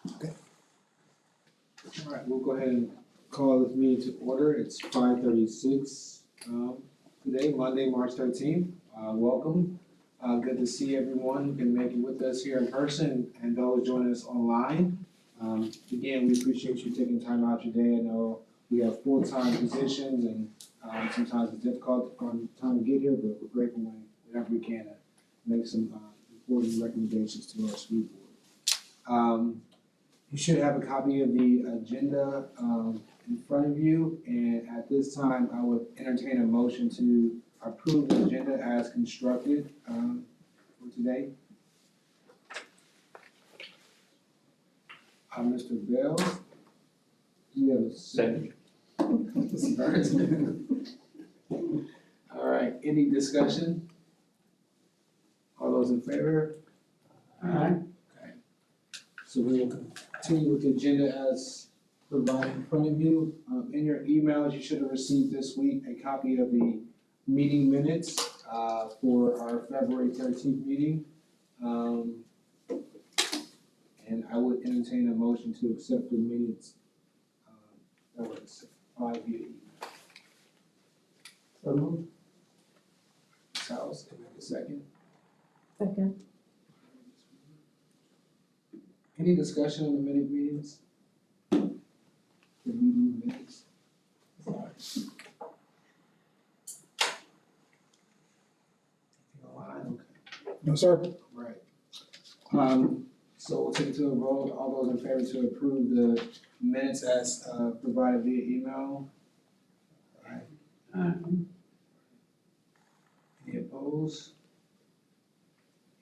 All right, we'll go ahead and call this meeting to order. It's 5:36 today, Monday, March 13th. Welcome. Good to see everyone who can make it with us here in person and those joining us online. Again, we appreciate you taking time out your day. I know we have full-time positions and sometimes it's difficult on time to get here, but we're grateful whenever we can make some important recommendations to our school board. You should have a copy of the agenda in front of you, and at this time, I would entertain a motion to approve the agenda as constructed for today. Mr. Bell, do you have a second? All right, any discussion? All those in favor? Aye. Okay. So we will continue with the agenda as provided in front of you. In your emails, you should have received this week a copy of the meeting minutes for our February 13th meeting. And I would entertain a motion to accept the minutes that was supplied via email. So moved. Ms. House, can I have a second? Second. Any discussion on the minute meetings? The meeting minutes? Sorry. Okay. No, sir. Right. So we'll take it to a vote. All those in favor to approve the minutes as provided via email? Aye. Any opposed?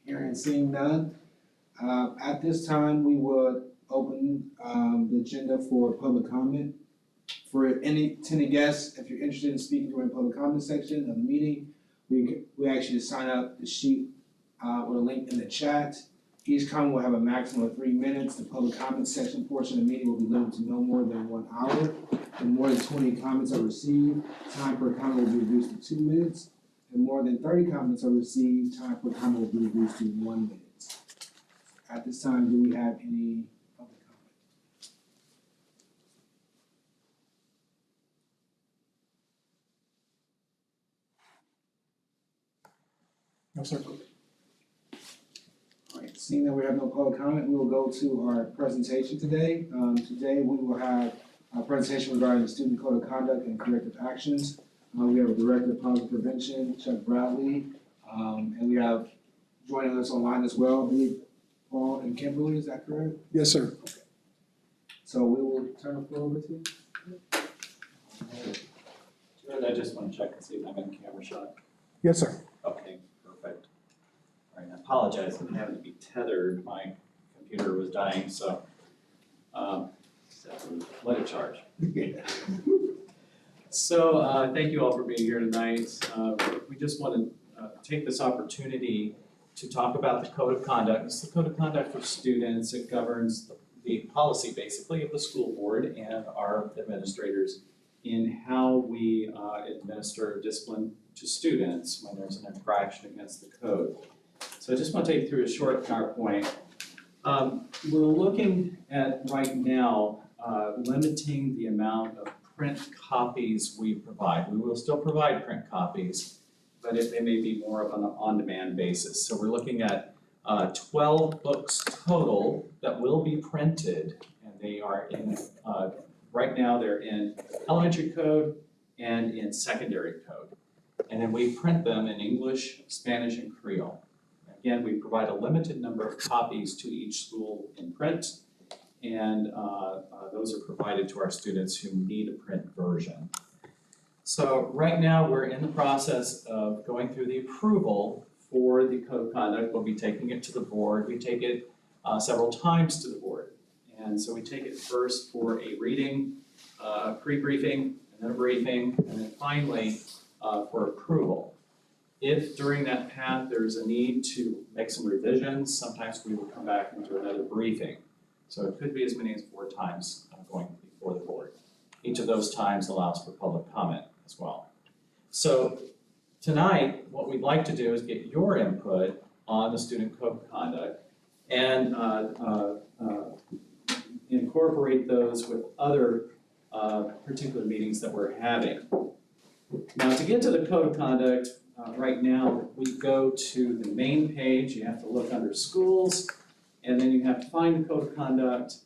Hearing and seeing none. At this time, we would open the agenda for public comment. For any attending guests, if you're interested in speaking during the public comment section of the meeting, we ask you to sign up the sheet with a link in the chat. Each comment will have a maximum of 3 minutes. The public comment section portion of the meeting will be limited to no more than 1 hour. If more than 20 comments are received, time per comment will be reduced to 2 minutes. If more than 30 comments are received, time per comment will be reduced to 1 minute. At this time, do we have any public comment? No, sir. All right, seeing that we have no public comment, we will go to our presentation today. Today, we will have a presentation regarding the student code of conduct and corrective actions. We have a director of policy prevention, Chuck Bradley, and we have joining us online as well, I believe, Paul and Kimberly, is that correct? Yes, sir. Okay. So we will turn the floor over to you. Jared, I just want to check and see if I'm in camera shot. Yes, sir. Okay, perfect. All right, I apologize for having to be tethered. My computer was dying, so let it charge. So thank you all for being here tonight. We just want to take this opportunity to talk about the code of conduct. It's the code of conduct for students. It governs the policy basically of the school board and our administrators in how we administer discipline to students when there's an infraction against the code. So I just want to take you through a short PowerPoint. We're looking at right now limiting the amount of print copies we provide. We will still provide print copies, but they may be more of an on-demand basis. So we're looking at 12 books total that will be printed, and they are in, right now they're in elementary code and in secondary code. And then we print them in English, Spanish, and Creole. Again, we provide a limited number of copies to each school in print, and those are provided to our students who need a print version. So right now, we're in the process of going through the approval for the code of conduct. We'll be taking it to the board. We take it several times to the board. And so we take it first for a reading, a pre-briefing, and then a briefing, and then finally for approval. If during that path there's a need to make some revisions, sometimes we will come back and do another briefing. So it could be as many as 4 times going before the board. Each of those times allows for public comment as well. So tonight, what we'd like to do is get your input on the student code of conduct and incorporate those with other particular meetings that we're having. Now, to get to the code of conduct, right now, we go to the main page, you have to look under schools, and then you have to find the code of conduct,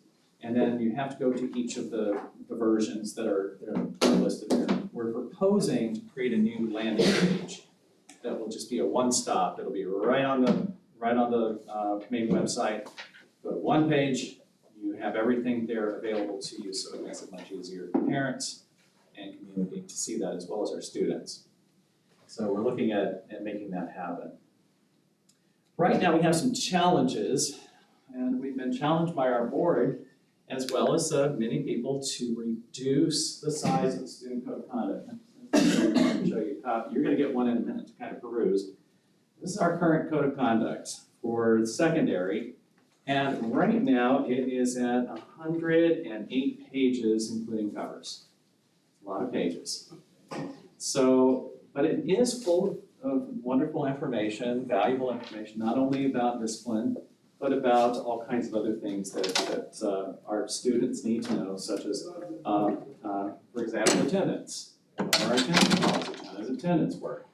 and then you have to go to each of the versions that are listed there. We're proposing to create a new landing page that will just be a one-stop. It'll be right on the main website. Go to one page, you have everything there available to you, so it makes it much easier for parents and community to see that, as well as our students. So we're looking at making that happen. Right now, we have some challenges, and we've been challenged by our board, as well as many people, to reduce the size of the student code of conduct. I'm going to show you a copy. You're going to get one in a minute to kind of peruse. This is our current code of conduct for secondary, and right now it is at 108 pages, including covers. A lot of pages. So, but it is full of wonderful information, valuable information, not only about discipline, but about all kinds of other things that our students need to know, such as, for example, attendance. Our attendance policy, how does attendance work?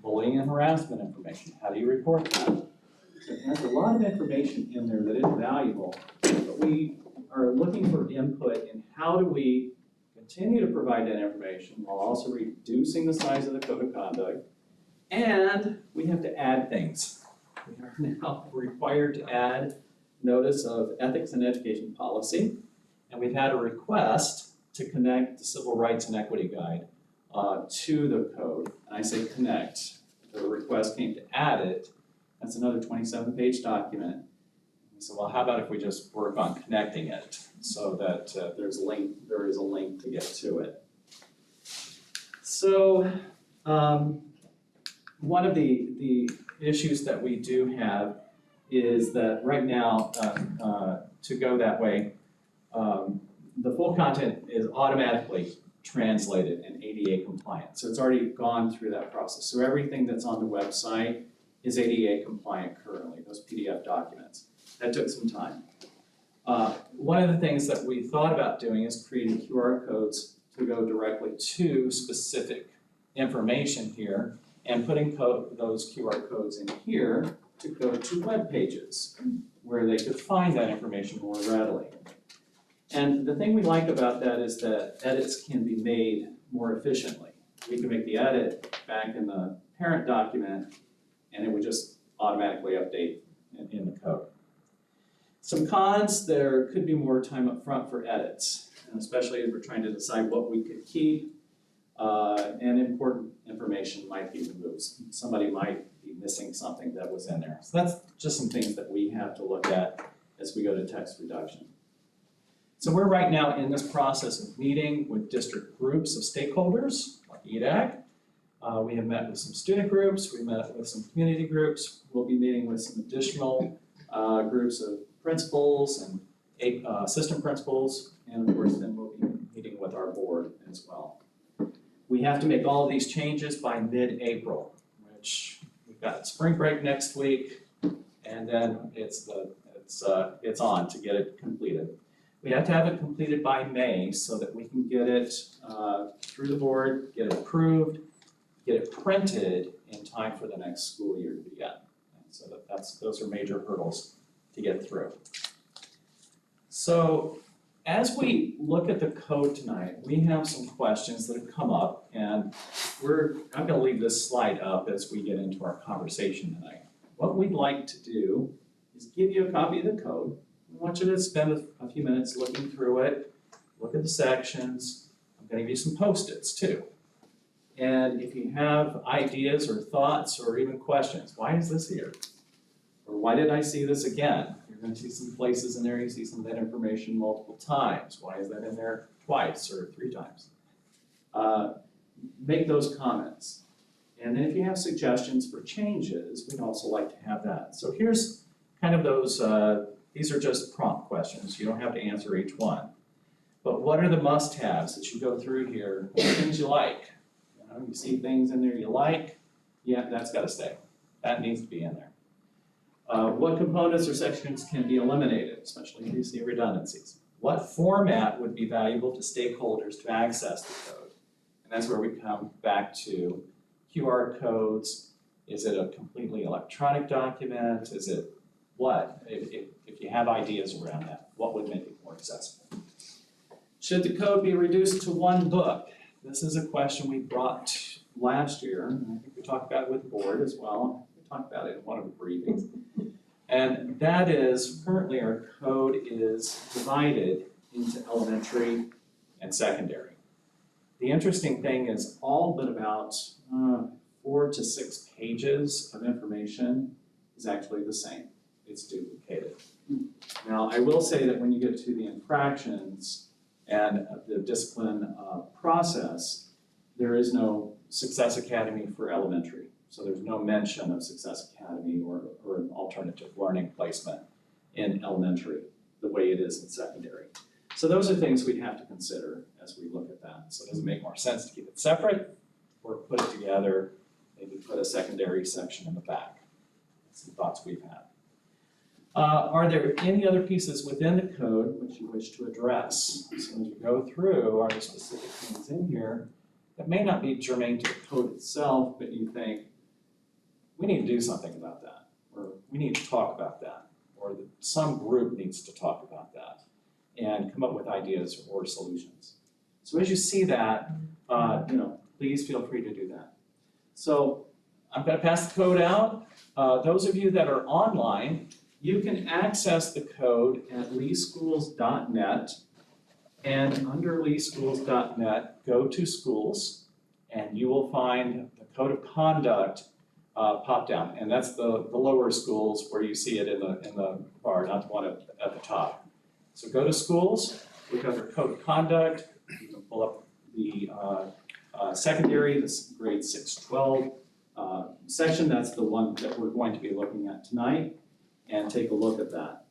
Bullying and harassment information, how do you report that? It has a lot of information in there that is valuable, but we are looking for input in how do we continue to provide that information while also reducing the size of the code of conduct, and we have to add things. We are now required to add notice of ethics and education policy, and we've had a request to connect the Civil Rights and Equity Guide to the code. And I say connect. The request came to add it. That's another 27-page document. So, well, how about if we just work on connecting it so that there is a link to get to it. So, one of the issues that we do have is that right now, to go that way, the full content is automatically translated and ADA compliant. So it's already gone through that process. So everything that's on the website is ADA compliant currently, those PDF documents. That took some time. One of the things that we thought about doing is creating QR codes to go directly to specific information here, and putting those QR codes in here to go to web pages where they could find that information more readily. And the thing we like about that is that edits can be made more efficiently. We can make the edit back in the parent document, and it would just automatically update in the code. Some cons, there could be more time up front for edits, and especially as we're trying to decide what we could keep, and important information might be removed. Somebody might be missing something that was in there. So that's just some things that we have to look at as we go to text reduction. So we're right now in this process of meeting with district groups of stakeholders, like EDAC. We have met with some student groups, we met with some community groups. We'll be meeting with some additional groups of principals and assistant principals, and of course then we'll be meeting with our board as well. We have to make all of these changes by mid-April, which we've got spring break next week, and then it's on to get it completed. We have to have it completed by May so that we can get it through the board, get it approved, get it printed in time for the next school year to begin. And so those are major hurdles to get through. So as we look at the code tonight, we have some questions that have come up, and I'm gonna leave this slide up as we get into our conversation tonight. What we'd like to do is give you a copy of the code. I want you to spend a few minutes looking through it, look at the sections. I'm gonna give you some Post-its too. And if you have ideas or thoughts or even questions, why is this here? Or why did I see this again? You're gonna see some places in there, you see some of that information multiple times. Why is that in there twice or 3 times? Make those comments. And then if you have suggestions for changes, we'd also like to have that. So here's kind of those, these are just prompt questions. You don't have to answer each one. But what are the must-haves that you go through here? What are things you like? You see things in there you like, yeah, that's gotta stay. That needs to be in there. What components or sections can be eliminated, especially if you see redundancies? what format would be valuable to stakeholders to access the code? And that's where we come back to QR codes. Is it a completely electronic document? Is it what? If you have ideas around that, what would make it more accessible? Should the code be reduced to one book? This is a question we brought last year, and I think we talked about it with the board as well. We talked about it in one of the briefings. And that is, currently our code is divided into elementary and secondary. The interesting thing is all but about 4 to 6 pages of information is actually the same. It's duplicated. Now, I will say that when you get to the infractions and the discipline process, there is no Success Academy for elementary. So there's no mention of Success Academy or an alternative learning placement in elementary the way it is in secondary. So those are things we'd have to consider as we look at that. So does it make more sense to keep it separate or put it together, maybe put a secondary section in the back? Some thoughts we've had. Are there any other pieces within the code which you wish to address? So as you go through, are there specific things in here that may not be germane to the code itself, but you think, we need to do something about that, or we need to talk about that, or some group needs to talk about that, and come up with ideas or solutions. So as you see that, please feel free to do that. So I'm going to pass the code out. Those of you that are online, you can access the code at leeschools.net, and under leeschools.net, go to schools, and you will find the code of conduct pop down, and that's the lower schools where you see it in the bar, not the one at the top. So go to schools, look under code of conduct, you can pull up the secondary, this grade 6-12 section, that's the one that we're going to be looking at tonight, and take a look at that.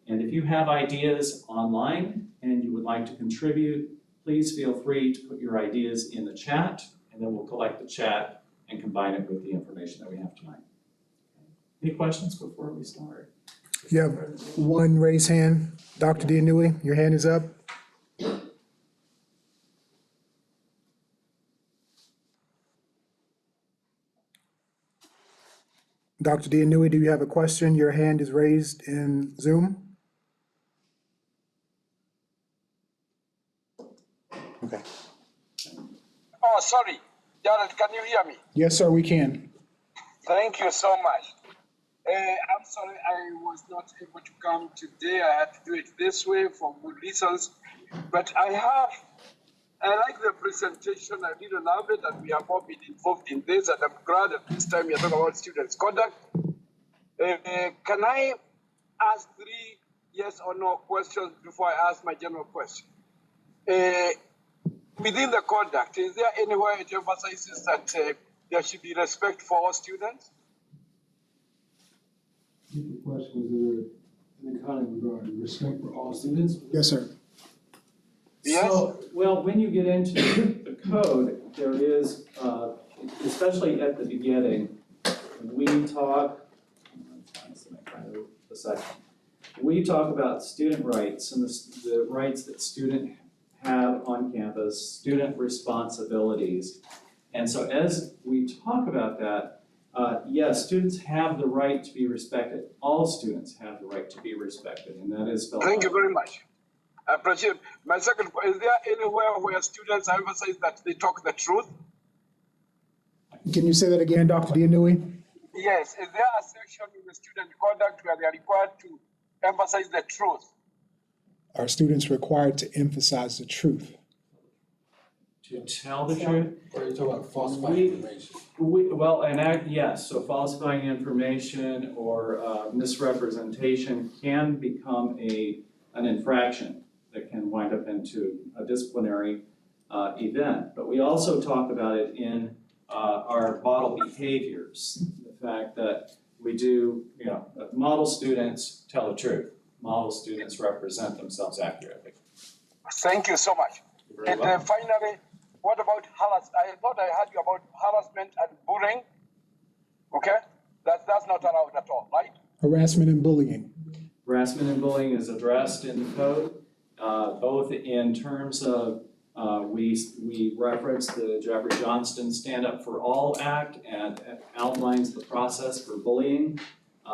And if you have ideas online and you would like to contribute, please feel free to put your ideas in the chat, and then we'll collect the chat and combine it with the information that we have tonight. Any questions before we start? You have one raised hand. Dr. Dianui, your hand is up. Dr. Dianui, do you have a question? Your hand is raised in Zoom. Okay. Oh, sorry. Jared, can you hear me? Yes, sir, we can. Thank you so much. I'm sorry I was not able to come today. I had to do it this way for good reasons. But I like the presentation. I really love it, and we have all been involved in this. And I'm glad that this time you're talking about students' conduct. Can I ask 3 yes or no questions before I ask my general question? Within the conduct, is there anywhere it emphasizes that there should be respect for all students? The question was in the kind of regard respect for all students? Yes, sir. Yes. So, well, when you get into the code, there is, especially at the beginning, we talk about student rights and the rights that students have on campus, student responsibilities. And so as we talk about that, yes, students have the right to be respected. All students have the right to be respected, and that is spelled out. Thank you very much. I appreciate it. My second question, is there anywhere where students emphasize that they talk the truth? Can you say that again, Dr. Dianui? Yes. Is there a section in the student conduct where they are required to emphasize the truth? Are students required to emphasize the truth? To tell the truth? Or are you talking about falsifying information? Yes, so falsifying information or misrepresentation can become an infraction that can wind up into a disciplinary event. But we also talk about it in our model behaviors, the fact that we do, model students tell the truth. Model students represent themselves accurately. Thank you so much. You're very And welcome. finally, what about harassment? I thought I heard you about harassment and bullying. Okay? That's not allowed at all, right? Harassment and bullying. Harassment and bullying is addressed in the code. both in terms of, we reference the Jeffrey Johnston Stand Up for All Act and outlines the process for bullying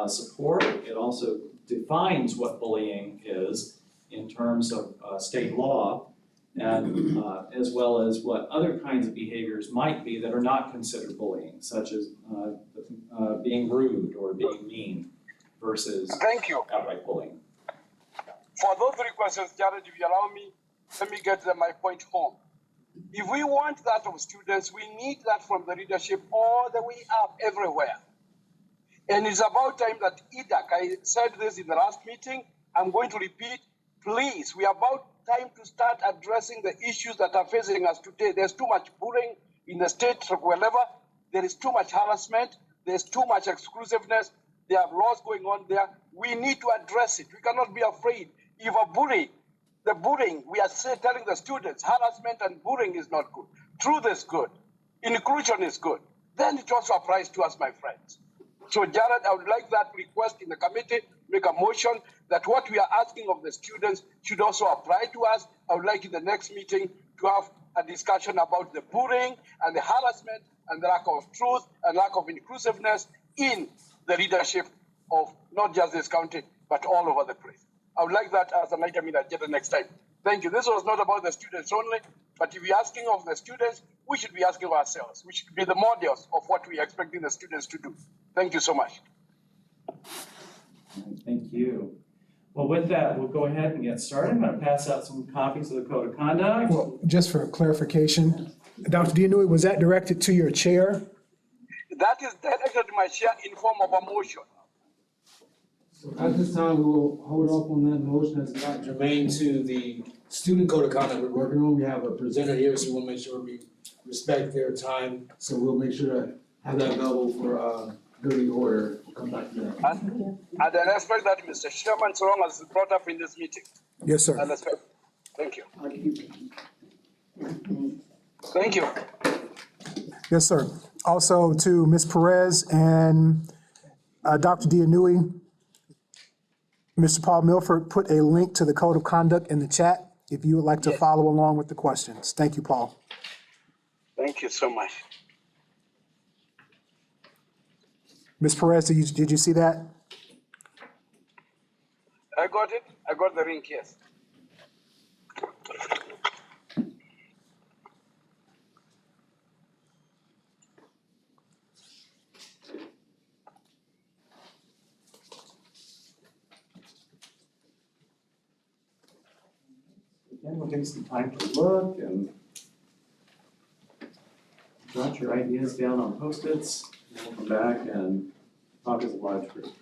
support. It also defines what bullying is in terms of state law, and as well as what other kinds of behaviors might be that are not considered bullying, such as being rude or being mean versus Thank you. outright bullying. For those three questions, Jared, if you allow me, let me get my point home. If we want that of students, we need that from the leadership all the way up everywhere. And it's about time that EDAC, I said this in the last meeting, I'm going to repeat, please, we are about time to start addressing the issues that are facing us today. There's too much bullying in the state, wherever. There is too much harassment. There's too much exclusiveness. There are laws going on there. We need to address it. We cannot be afraid. If a bully, the bullying, we are telling the students, harassment and bullying is not good. Truth is good. Inclusion is good. Then it also applies to us, my friends. So Jared, I would like that request in the committee, make a motion that what we are asking of the students should also apply to us. I would like in the next meeting to have a discussion about the bullying and the harassment and the lack of truth and lack of inclusiveness in the leadership of not just this county, but all over the place. I would like that as an item in the agenda next time. Thank you. This was not about the students only, but if we're asking of the students, we should be asking of ourselves. We should be the models of what we are expecting the students to do. Thank you so much. Thank you. Well, with that, we'll go ahead and get started. I'm going to pass out some copies of the Code of Conduct. Well, just for clarification, Dr. Dianui, was that directed to your chair? That is directed to my chair in form of a motion. At this time, we will hold off on that motion as not germane to the student code of conduct we're working on. We have a presenter here, so we'll make sure we respect their time. So we'll make sure to have that available for during order. We'll come back to that. And I respect that, Mr. Chairman, so long as it's brought up in this meeting. Yes, sir. I respect. Thank you. Thank you. Yes, sir. Also to Ms. Perez and Dr. Dianui, Mr. Paul Milford put a link to the Code of Conduct in the chat if you would like to follow along with the questions. Thank you, Paul. Thank you so much. Ms. Perez, did you see that? I got it. I got the link, yes. Again, we'll give you some time to look and jot your ideas down on Post-its, and we'll come back and talk as a large group.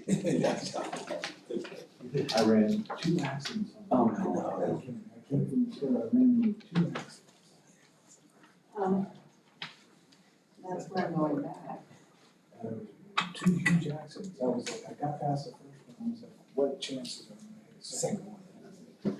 I ran. Two accidents. Oh, no. That's where I'm going back. Two huge accidents. I was like, I got past the first one, I was like, what chances are there? Second one.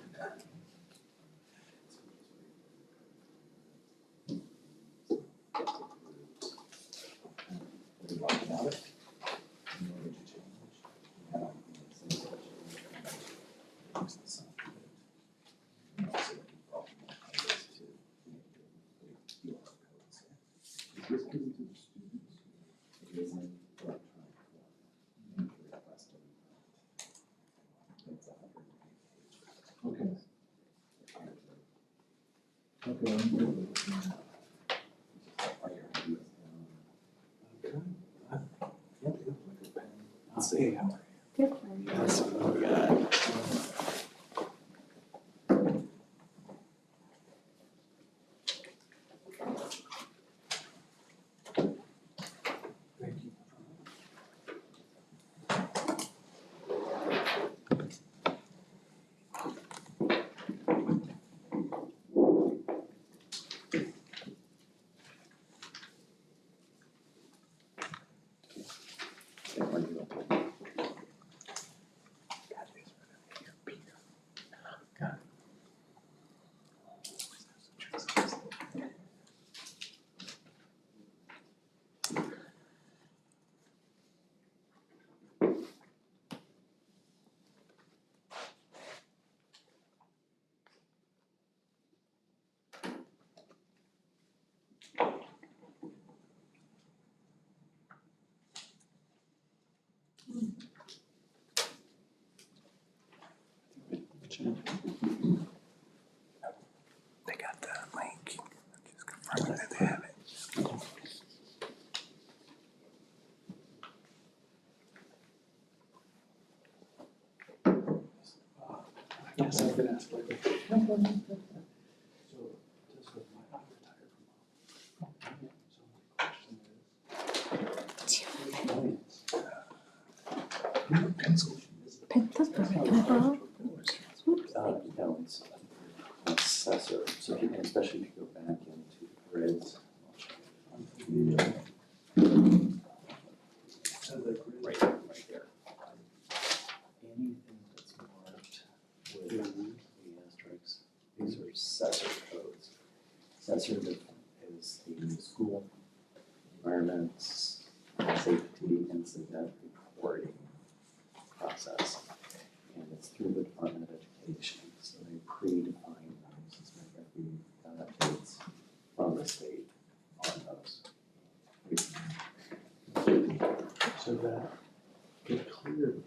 Okay. Okay, I'm good with it. I'll see. Good. Thank you. They got the link. Just confirming that they have it. I guess I could ask later. So, this was my retired from. So my question is. That's perfect. Can I borrow? No, it's assessor, so if you, especially if you go back into grids. So the grid. Right there. Anything that's marked with the asterisks, these are assessor codes. Assessor is the school environments, safety incident reporting process. And it's through the Department of Education, so they predefine those, it's like we got updates from the state on those. So that it clearly,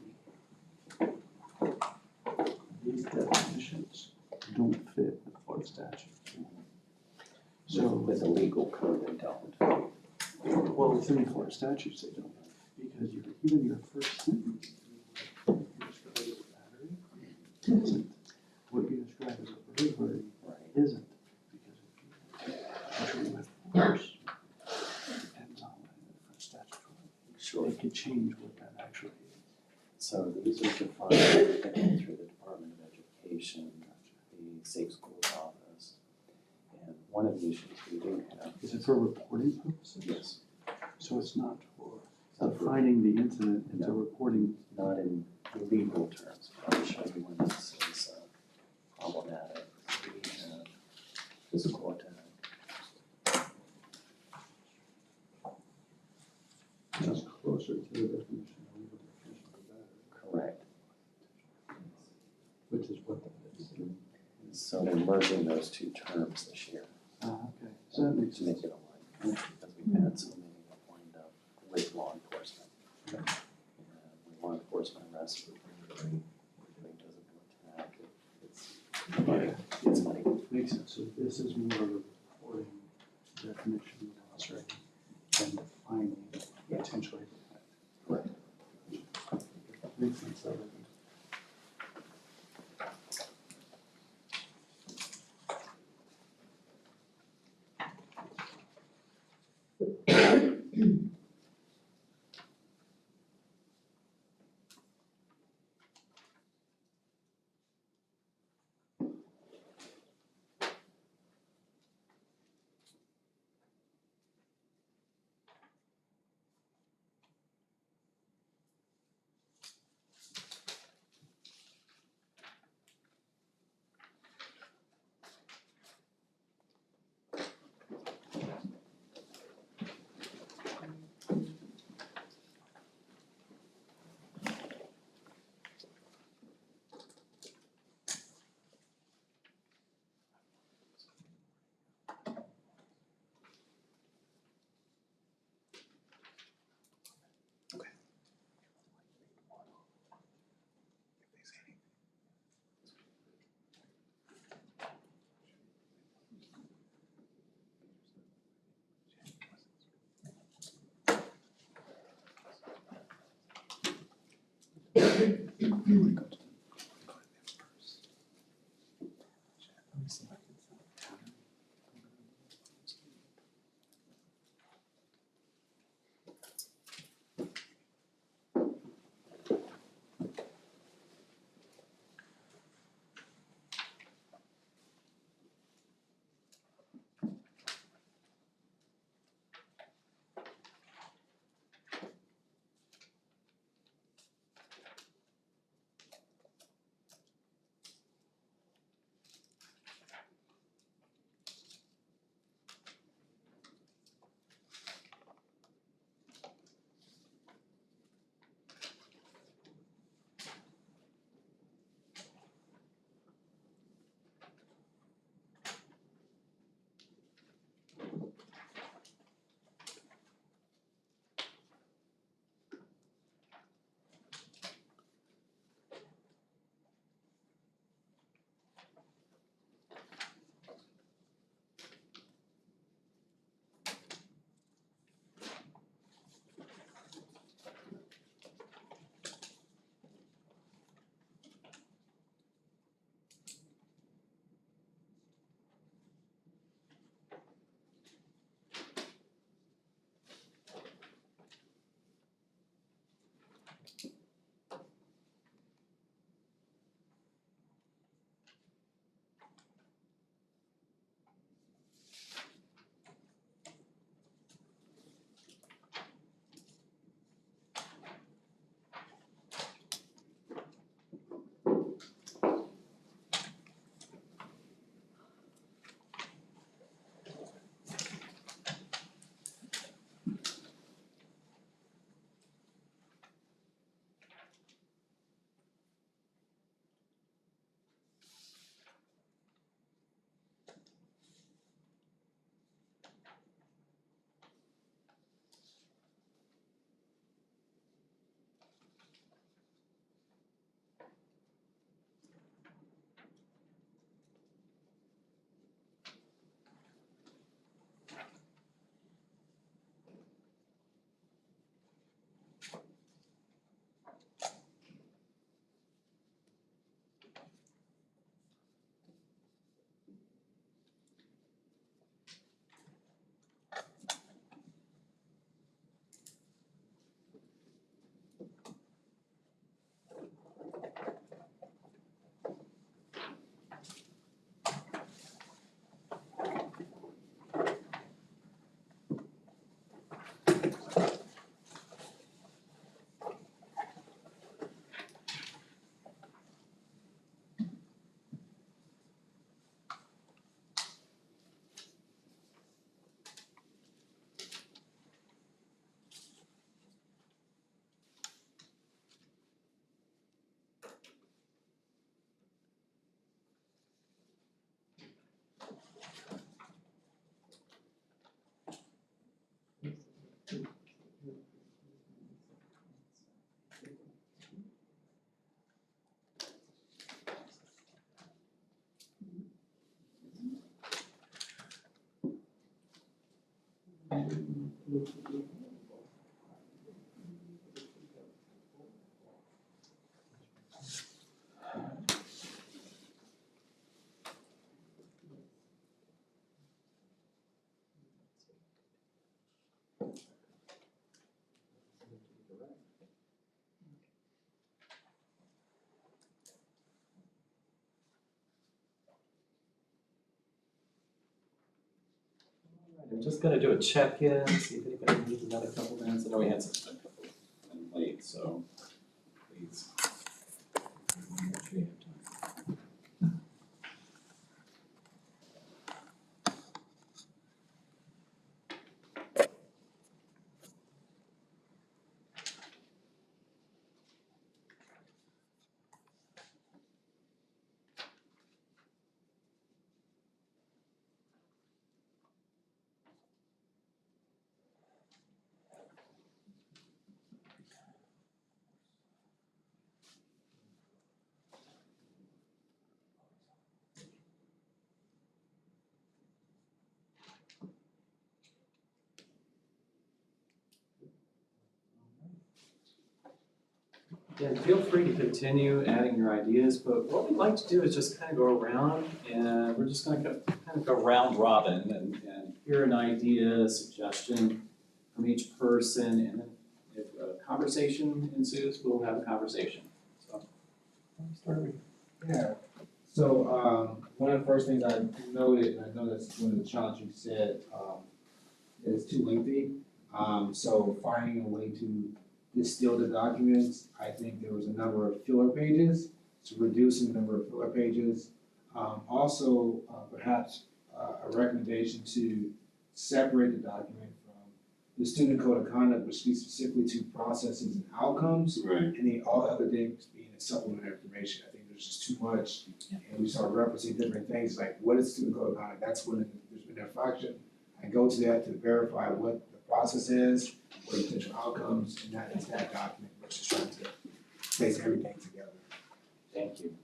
these definitions don't fit the Florida statute. So So, with the legal code, they don't. well, within the Florida statutes, they don't, because even your first sentence, you describe as a battery, isn't. What you describe as a burglary isn't, because if you actually with force, depends on what the different statutes are. Sure. They could change what that actually is. So these are defined again through the Department of Education, the Safe Schools Office. And one of the issues we do have. Is it for reporting purposes? Yes, So it's not for not for- defining the incident into No. reporting. not in legal terms, but I'll show you when this is problematic. We have physical attack. That's closer to the definition of legal definition of battery, Correct. which is what that is. So they're merging those two terms this year Okay, so that makes to make sense. it align, because we've had so many that wind up with law enforcement. And when law enforcement arrests for burglary, or doing physical attack, it's money, it's money. Makes sense, so this is more of a reporting definition of loss rate than defining potentially. Correct. Makes sense, that doesn't. I'm just gonna do a check-in, see if anybody needs another couple minutes. I know we had some couple minutes late, so please. Make sure you have time. Again, feel free to continue adding your ideas, but what we'd like to do is just kind of go around and we're just gonna kind of go round robin and hear an idea, suggestion from each person, and then if a conversation ensues, we'll have a conversation. So, let me start with you. Yeah, so, one of the first things I noted, and I know that's one of the challenges you said, is too lengthy. So finding a way to distill the documents, I think there was a number of filler pages, so reducing the number of filler pages. Also, perhaps, a recommendation to separate the document from the student code of conduct, which speaks specifically to processes and outcomes. Right. And then all other things being supplementary information. I think there's just too much. And we start referencing different things, like what is student code of conduct? That's when there's been an infraction. I go to that to verify what the process is, what the potential outcomes, and that is that document versus trying to place everything together. Thank you.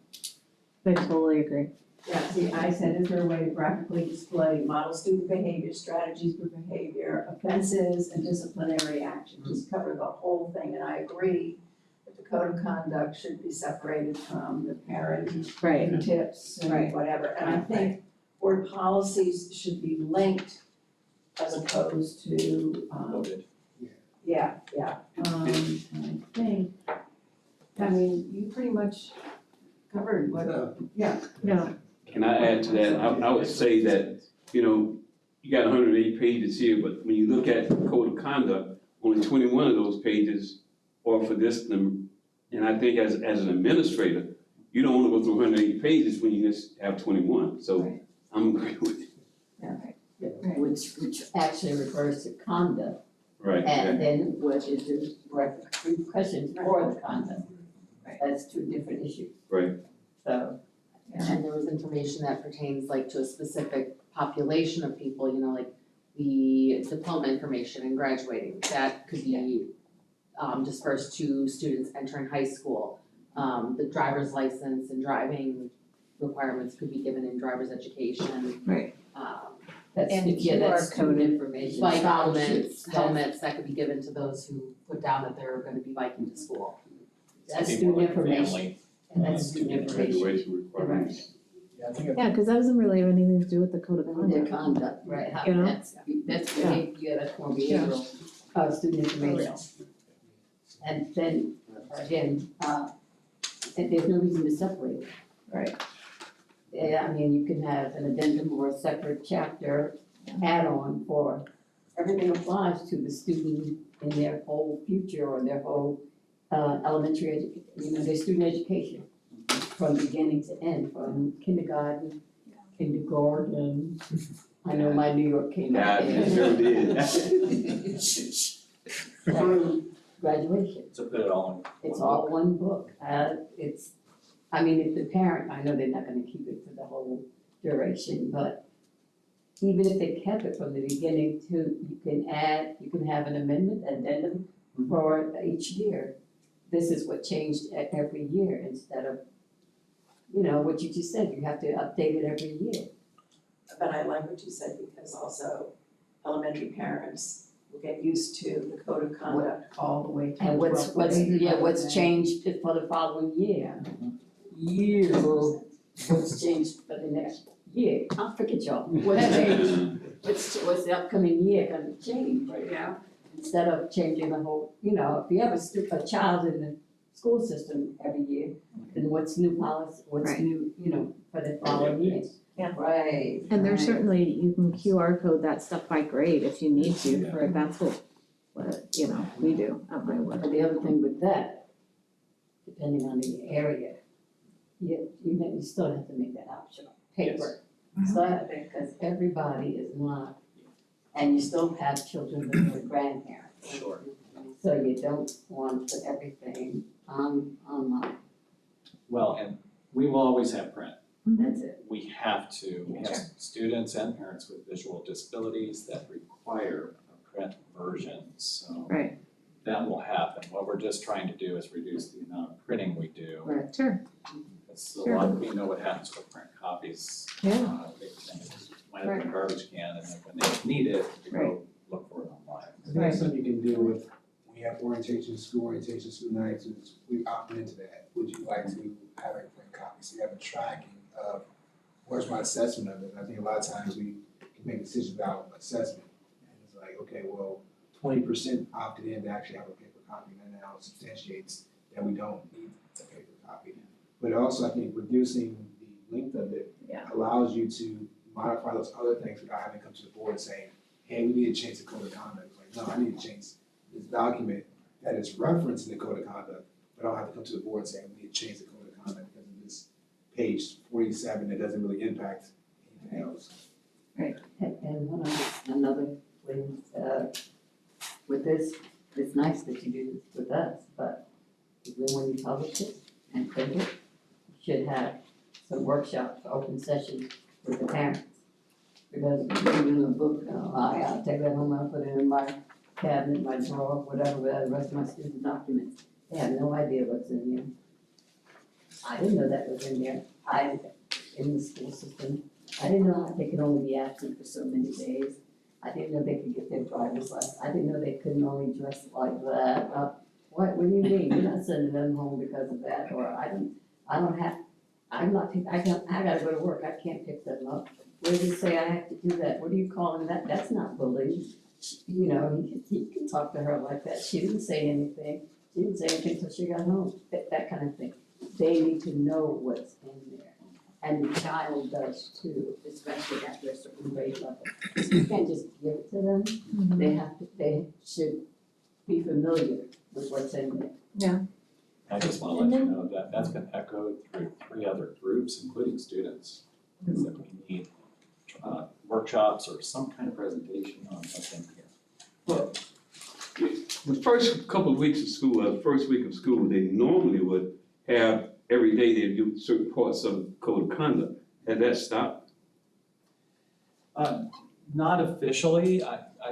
I totally agree. Yeah, see, I said, is there a way to graphically display model student behavior, strategies for behavior, offenses, and disciplinary action? Just cover the whole thing, and I agree that the code of conduct should be separated from the parent Right. tips and Right. whatever. And I think board policies should be linked as opposed to, Noted. and I think, I mean, you pretty much covered what, yeah. No, Can I add to that? I would say that, you got 108 pages here, but when you look at the code of conduct, only 21 of those pages are for this. And I think as an administrator, you don't want to go through 108 pages when you just have 21. So Right. I'm agreeing with you. Which actually refers to conduct, Right. and then what is the repercussions for the conduct. Right. That's two different issues. Right. So, And there was information that pertains like to a specific population of people, like the diploma information and graduating, that could be dispersed to students entering high school. The driver's license and driving requirements could be given in driver's education. Right. that's, And yeah, that's QR two code information. Bike Scholarships, helmets that could be given to those who put down that they're gonna be biking to school. That's Something more student like information, family. and that's student information. Graduation requirements. Yeah, I think yeah, because that doesn't really have anything to do with the code of Their conduct. conduct, right, how, You know? that's behavior, that's more behavioral, student information. And then, again, and there's no reason to separate it. Right. Yeah, I mean, you can have an addendum or a separate chapter add-on for, everything applies to the student in their whole future or their whole, elementary their student education. From beginning to end, from kindergarten, I know my New York came out Yeah, it sure did. through graduation. So put it all in. It's one all book. one book. If the parent, I know they're not gonna keep it for the whole duration, but even if they kept it from the beginning to, you can have an amendment, addendum for each year. This is what changed every year instead of, what you just said, you have to update it every year. But I like what you said, because also elementary parents will get used to the code of conduct all the way to And what's, 12th what's, grade. yeah, what's changed for the following year? What's changed for the next year? I'll forget y'all. What's changed? What's the upcoming year gonna change? Yeah. Instead of changing the whole, you know, if you have a child in the school system every year, then what's new policy, what's Right. new, you know, for the following year? Yeah. Right. And there's right. certainly, you can QR code that stuff by grade if you need to, for that's what, you know, we do at my work. But the other thing with that, depending on the area, you still have to make that optional, paper. So, because everybody is not, and you still have children with their grandparents. Sure. So you don't want to put everything online, Well, and we will always have print. that's it. We have students and parents with visual disabilities that require a print version, so. Right. That will happen. What we're just trying to do is reduce the amount of printing we do. Right. Sure. It's a lot, we know what happens with print copies. Yeah. They wind up in a garbage can, and then when they need it, they go look for it online. I think that's something you can do with, when you have orientation, school nights, is we opt into that. Would you like to have a print copy, so you have a tracking of, where's my assessment of it? And I think a lot of times we can make decisions about assessment. And it's like, okay, well, 20% opted in to actually have a paper copy, and now it substantiates that we don't need a paper copy. But also, I think reducing the length of it allows you to modify those other things without having to come to the board and saying, hey, we need to change the code of conduct. Like, no, I need to change this document that is referenced in the code of conduct, but I don't have to come to the board and say, we need to change the code of conduct because of this page 47 that doesn't really impact anything else. And one other, another thing, with this, it's nice that you do this with us, but even when you publish it and print it, you should have some workshops, open sessions with the parents. Because even in the book, I'll take that home, I'll put it in my cabinet, my drawer, whatever, the rest of my student documents. They have no idea what's in here. I didn't know that was in there. In the school system, I didn't know they could only be absent for so many days. I didn't know they could get their driver's license. I didn't know they couldn't only dress like that. What do you mean? You're not sending them home because of that, or I gotta go to work, I can't pick them up. Where does it say I have to do that? What are you calling that? That's not bullying. You know, he can talk to her like that. She didn't say anything. She didn't say anything until she got home, that kind of thing. They need to know what's in there. And the child does too, especially after a certain grade level. So you can't just give it to them. They should be familiar with what's in there. I just wanna let you know that that's been echoed through 3 other groups, including students, is that we need workshops or some kind of presentation on what's in here. Well, the first couple of weeks of school, the first week of school, they normally would have, every day they'd do certain parts of the code of conduct. Has that stopped? Not officially,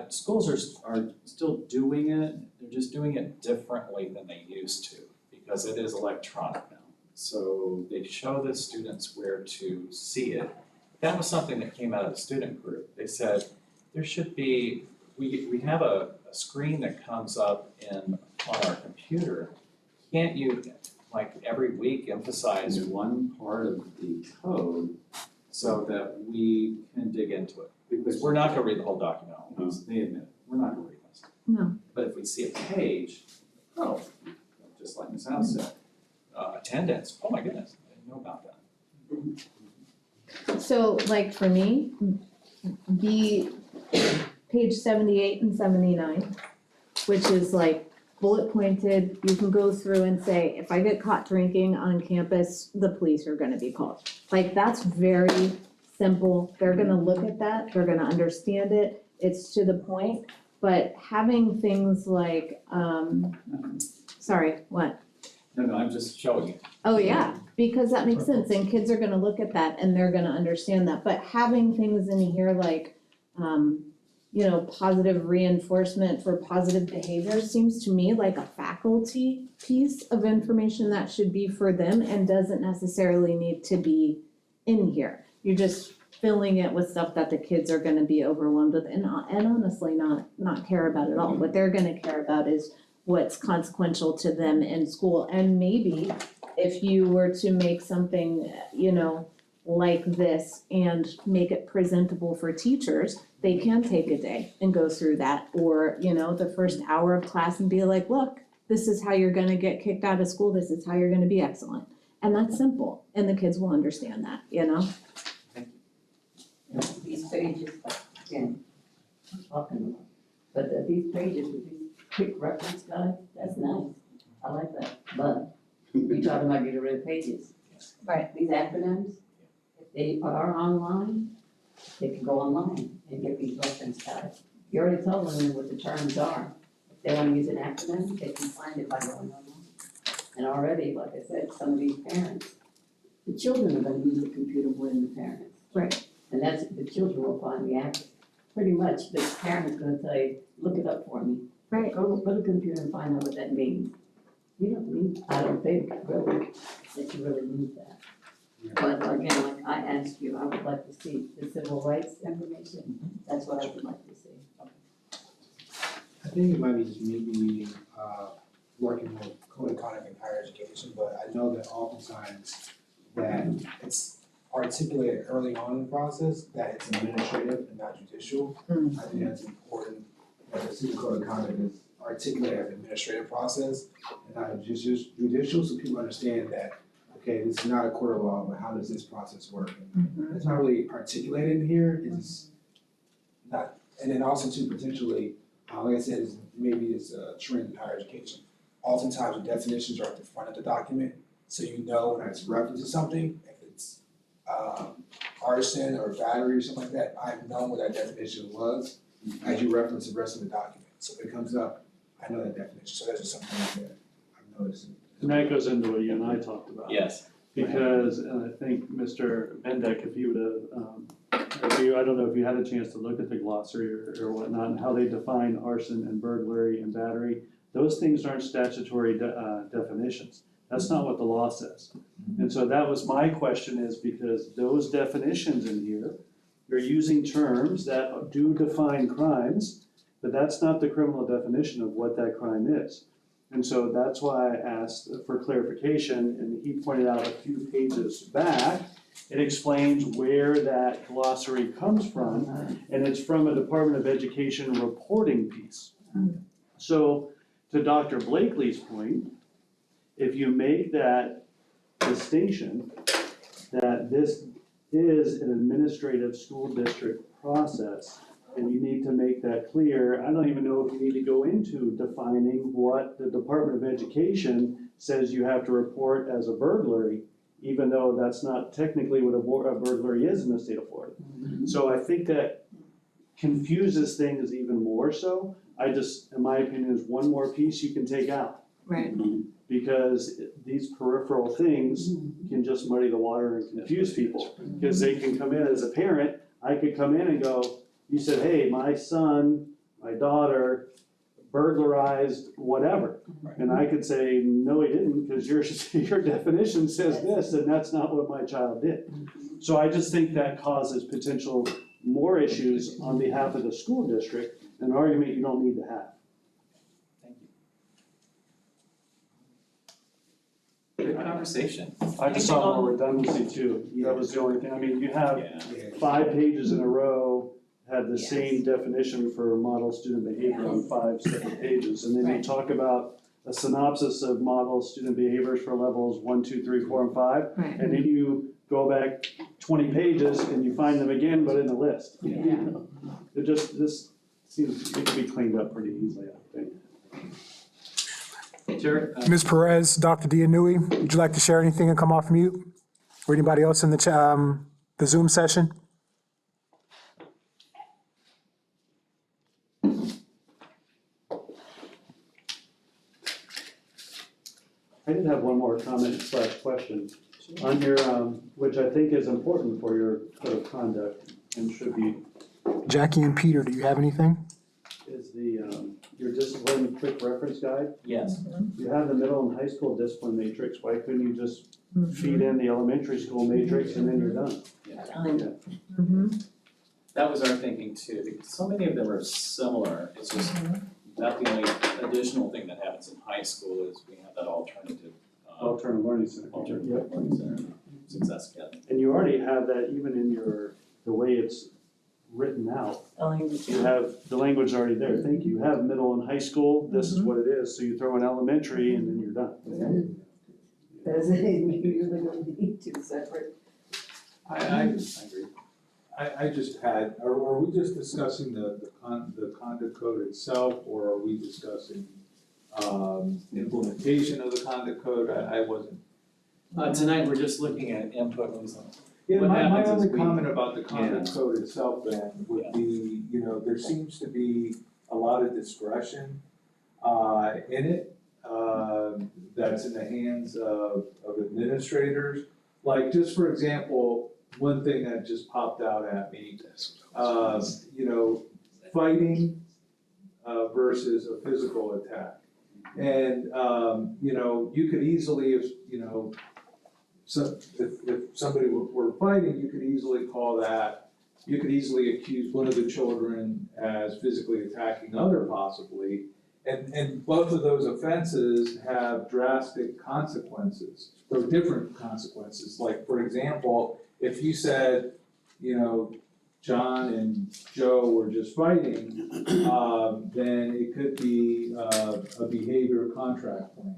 schools are still doing it, they're just doing it differently than they used to, because it is electronic now. So they show the students where to see it. That was something that came out of the student group. They said, there should be, we have a screen that comes up on our computer. Can't you, like every week, emphasize one part of the code so that we can dig into it? Because we're not gonna read the whole document all at once, they admit it, we're not gonna read this. No. But if we see a page, just like Ms. House said, attendance, oh my goodness, I didn't know about that. So like for me, the page 78 and 79, which is like bullet pointed, you can go through and say, if I get caught drinking on campus, the police are gonna be called. Like, that's very simple, they're gonna look at that, they're gonna understand it, it's to the point. But having things like, sorry, what? No, I'm just showing you. Oh, yeah, because that makes sense, and kids are gonna look at that and they're gonna understand that, but having things in here like, positive reinforcement for positive behavior seems to me like a faculty piece of information that should be for them and doesn't necessarily need to be in here. You just filling it with stuff that the kids are gonna be overwhelmed with and honestly not care about at all. What they're gonna care about is what's consequential to them in school. And maybe if you were to make something, like this and make it presentable for teachers, they can take a day and go through that. Or, the first hour of class and be like, look, this is how you're gonna get kicked out of school, this is how you're gonna be excellent. And that's simple, and the kids will understand that, These pages, again, I'm talking about, but these pages with these quick reference guides, that's nice. I like that, but we talking about getting rid of pages. Right. These acronyms, if they are online, they can go online and get these reference guides. You already told them what the terms are. If they wanna use an acronym, they can find it by going online. And already, like I said, some of these parents, the children are gonna use the computer more than the parents. Right. And that's, the children will find the answer. Pretty much, the parent's gonna tell you, look it up for me. Right. Go to the computer and find out what that means. You don't need, I don't think really, that you really need that. But again, like I asked you, I would like to see the civil rights information, that's what I would like to see. I think it might be just maybe, working with code of conduct in higher education, but I know that oftentimes that it's articulated early on in the process that it's administrative and not judicial. I think that's important, that the student code of conduct is articulated as an administrative process and not judicial, so people understand that, okay, this is not a court of law, but how does this process work? And it's not really articulated here, it's not, and then also too, potentially, like I said, maybe it's a trend in higher education. Oftentimes the definitions are at the front of the document, so you know when it's referencing something, if it's arson or battery or something like that, I've known what that definition was as you reference the rest of the document. So if it comes up, I know that definition, so that's just something that I've noticed. And that goes into what you and I talked about. Yes. Because, and I think Mr. Bendeck, if you would have, I don't know if you had a chance to look at the glossary or whatnot, and how they define arson and burglary and battery, those things aren't statutory definitions. That's not what the law says. And so that was my question, is because those definitions in here, you're using terms that do define crimes, but that's not the criminal definition of what that crime is. And so that's why I asked for clarification, and he pointed out a few pages back, it explains where that glossary comes from, and it's from a Department of Education reporting piece. So to Dr. Blakely's point, if you make that distinction, that this is an administrative school district process, and you need to make that clear. I don't even know if you need to go into defining what the Department of Education says you have to report as a burglary, even though that's not technically what a burglary is in the state of Florida. So I think that confuses things even more so. I just, in my opinion, is one more piece you can take out. Right. Because these peripheral things can just muddy the water and confuse people. Because they can come in as a parent, I could come in and go, you said, hey, my son, my daughter burglarized whatever. And I could say, no, he didn't, because your definition says this, and that's not what my child did. So I just think that causes potential more issues on behalf of the school district, an argument you don't need to have. Good conversation. I just saw more redundancy too, that was the only thing, I mean, you have Yeah. 5 pages in a row had the same definition for model student behavior on 5 separate pages, and then you talk about a synopsis of model student behaviors for levels 1, 2, 3, 4, and 5, Right. and then you go back 20 pages and you find them again, but in a list. Yeah. It just, this seems, it can be cleaned up pretty easily, I think. Sure. Ms. Perez, Dr. Dianui, would you like to share anything and come off mute? Or anybody else in the Zoom session? I did have one more comment / question on your, which I think is important for your code of conduct and should be, Jackie and Peter, do you have anything? is your discipline quick reference guide. Yes. You have the middle and high school discipline matrix, why couldn't you just feed in the elementary school matrix and then you're done? That was our thinking too, because so many of them are similar, it's just that the only additional thing that happens in high school is we have that alternative, Alternative learning center. alternative learning center, Success Academy. And you already have that even in the way it's written out. You have, the language already there, thank you, you have middle and high school, this is what it is, so you throw in elementary and then you're done. Does it, you're really gonna need two separate. I agree. I just had, are we just discussing the conduct code itself, or are we discussing implementation of the conduct code? I wasn't. Tonight, we're just looking at input and Yeah, What my happens is only we- comment about the conduct code itself then would be, there seems to be a lot of discretion in it, that's in the hands of administrators. Like, just for example, one thing that just popped out at me, fighting versus a physical attack. And, you could easily, so if somebody were fighting, you could easily call that, you could easily accuse one of the children as physically attacking other possibly. And both of those offenses have drastic consequences, or different consequences. Like, for example, if you said, John and Joe were just fighting, then it could be a behavior contract plan.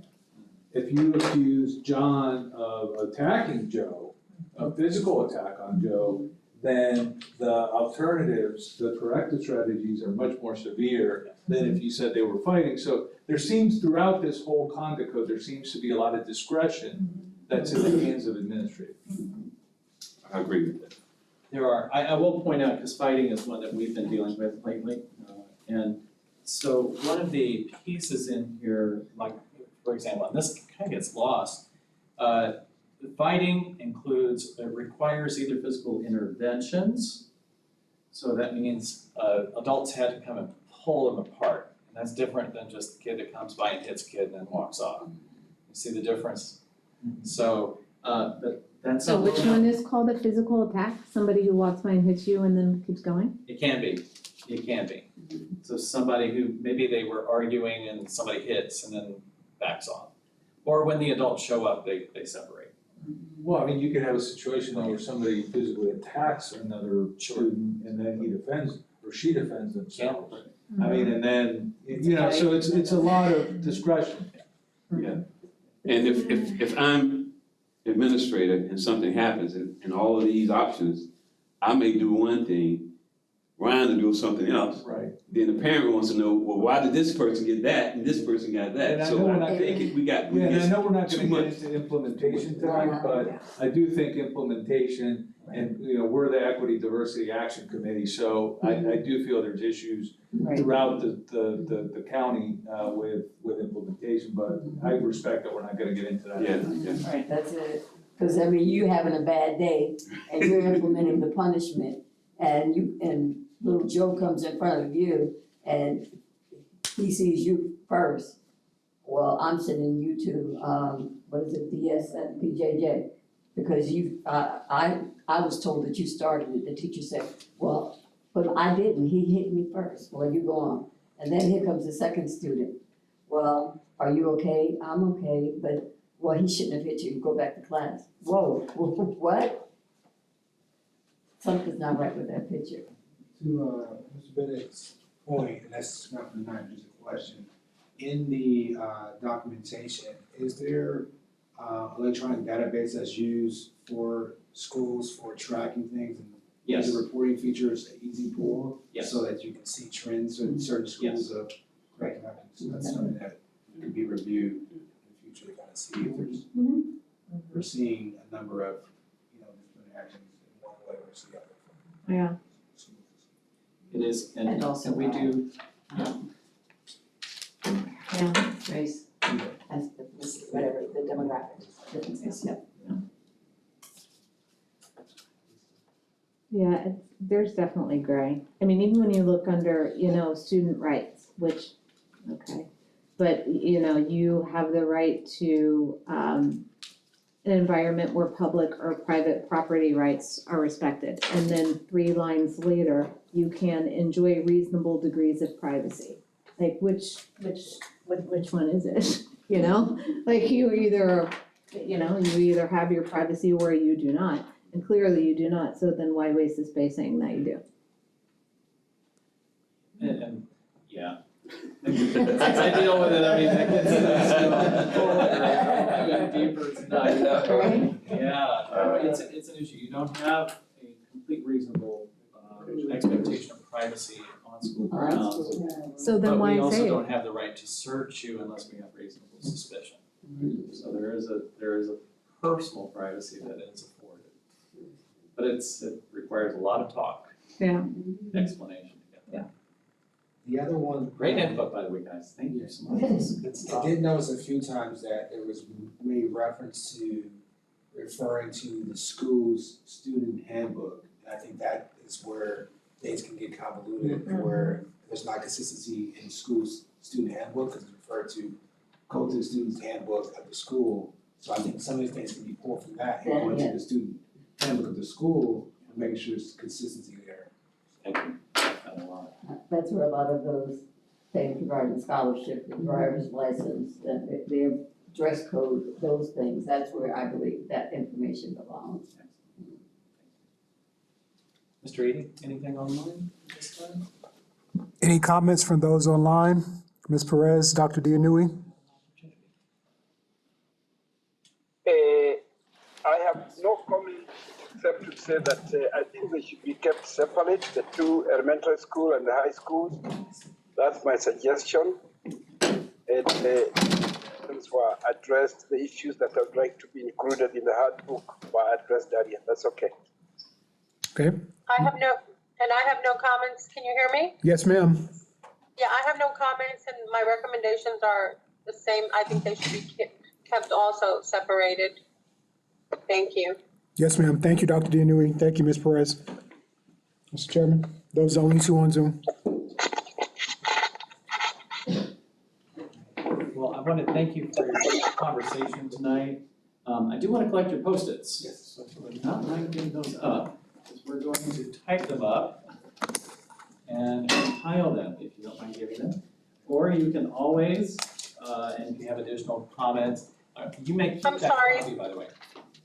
If you accuse John of attacking Joe, a physical attack on Joe, then the alternatives, the corrective strategies are much more severe than if you said they were fighting. So there seems, throughout this whole conduct code, there seems to be a lot of discretion that's in the hands of administrators. I agree with that. There are, I will point out, because fighting is one that we've been dealing with lately. And so one of the pieces in here, like, for example, and this kind of gets lost, fighting includes, it requires either physical interventions. So that means adults had to come and pull them apart. And that's different than just the kid that comes by and hits a kid and then walks off. You see the difference? So, but that's. So which one is called a physical attack? Somebody who walks by and hits you and then keeps going? It can be. So somebody who, maybe they were arguing and somebody hits and then backs off. Or when the adults show up, they separate. Well, I mean, you could have a situation where somebody physically attacks another student and then he defends, or she defends themselves. I mean, and then, so it's a lot of discretion. Yeah. And if I'm administrator and something happens and all of these options, I may do one thing, Ryan will do something else. Right. Then the parent wants to know, well, why did this person get that and this person got And that? I So know we're I not think we got, Yeah, and I know we're not too gonna much. get into implementation tonight, but I do think implementation, and, we're the Equity Diversity Action Committee, so I do feel there's issues throughout the county, with implementation, but I respect that we're not gonna get into that. Yeah. Right, that's it. Cause I mean, you having a bad day and you're implementing the punishment and little Joe comes in front of you and he sees you first. Well, I'm sending you to, what is it, DS and PJJ? Because I was told that you started it. The teacher said, well, but I didn't. He hit me first. Well, you go on. And then here comes the second student. Well, are you okay? I'm okay, but, well, he shouldn't have hit you. Go back to class. Whoa, what? Something's not right with that picture. To Mr. Bennett's point, and that's not just a question, in the documentation, is there electronic database that's used for schools for tracking things and Yes. is the reporting features an easy pull? Yes. So that you can see trends in certain schools of corrective action, so that's something that could be reviewed in the future to kind of see if there's, we're seeing a number of, disciplinary actions in one way or the other. Yeah. It is, And and also we do, Yeah. Race, as whatever, the demographics, differences, yeah. Yeah, there's definitely gray. I mean, even when you look under, student rights, which, okay. But, you have the right to, an environment where public or private property rights are respected. And then 3 lines later, you can enjoy reasonable degrees of privacy. Like which one is it? You know, like you either have your privacy or you do not. And clearly you do not, so then why waste the space saying that you do? And yeah. I deal with it, I mean, that gets deeper tonight. Right? Yeah, it's an issue, you don't have a complete reasonable expectation of privacy on school grounds. So then why But we say also it? don't have the right to search you unless we have reasonable suspicion. So there is a personal privacy that is afforded. But it requires a lot of talk, Yeah. explanation to get there. The other one. Great input, by the way, guys, thank you so much, this is good I stuff. did notice a few times that there was made reference to referring to the school's student handbook. And I think that is where things can get convoluted, where there's not consistency in the school's student handbook, because it's referred to go to the student's handbook of the school. So I think some of these things can be pulled from that and go into the student handbook of the school and make sure there's consistency there. Thank you. Got a lot. That's where a lot of those things regarding scholarship, the driver's license, their dress code, those things, that's where I believe that information belongs. Mr. Eady, anything online this time? Any comments from those online? Ms. Perez, Dr. Dianui? I have no comment except to say that I think they should be kept separate, the 2 elementary school and the high schools. That's my suggestion. And things were addressed, the issues that I would like to be included in the handbook were addressed earlier. That's okay. Okay. I have no comments. Can you hear me? Yes, ma'am. Yeah, I have no comments and my recommendations are the same. I think they should be kept also separated. Thank you. Yes, ma'am. Thank you, Dr. Dianui. Thank you, Ms. Perez. Mr. Chairman, those are the only 2 on Zoom. Well, I want to thank you for your conversation tonight. I do want to collect your Post-its. Yes. So if you would not mind giving those up, because we're going to type them up and compile them, if you don't mind giving them. Or you can always, and if you have additional comments, you may keep I'm that sorry. copy, by the way.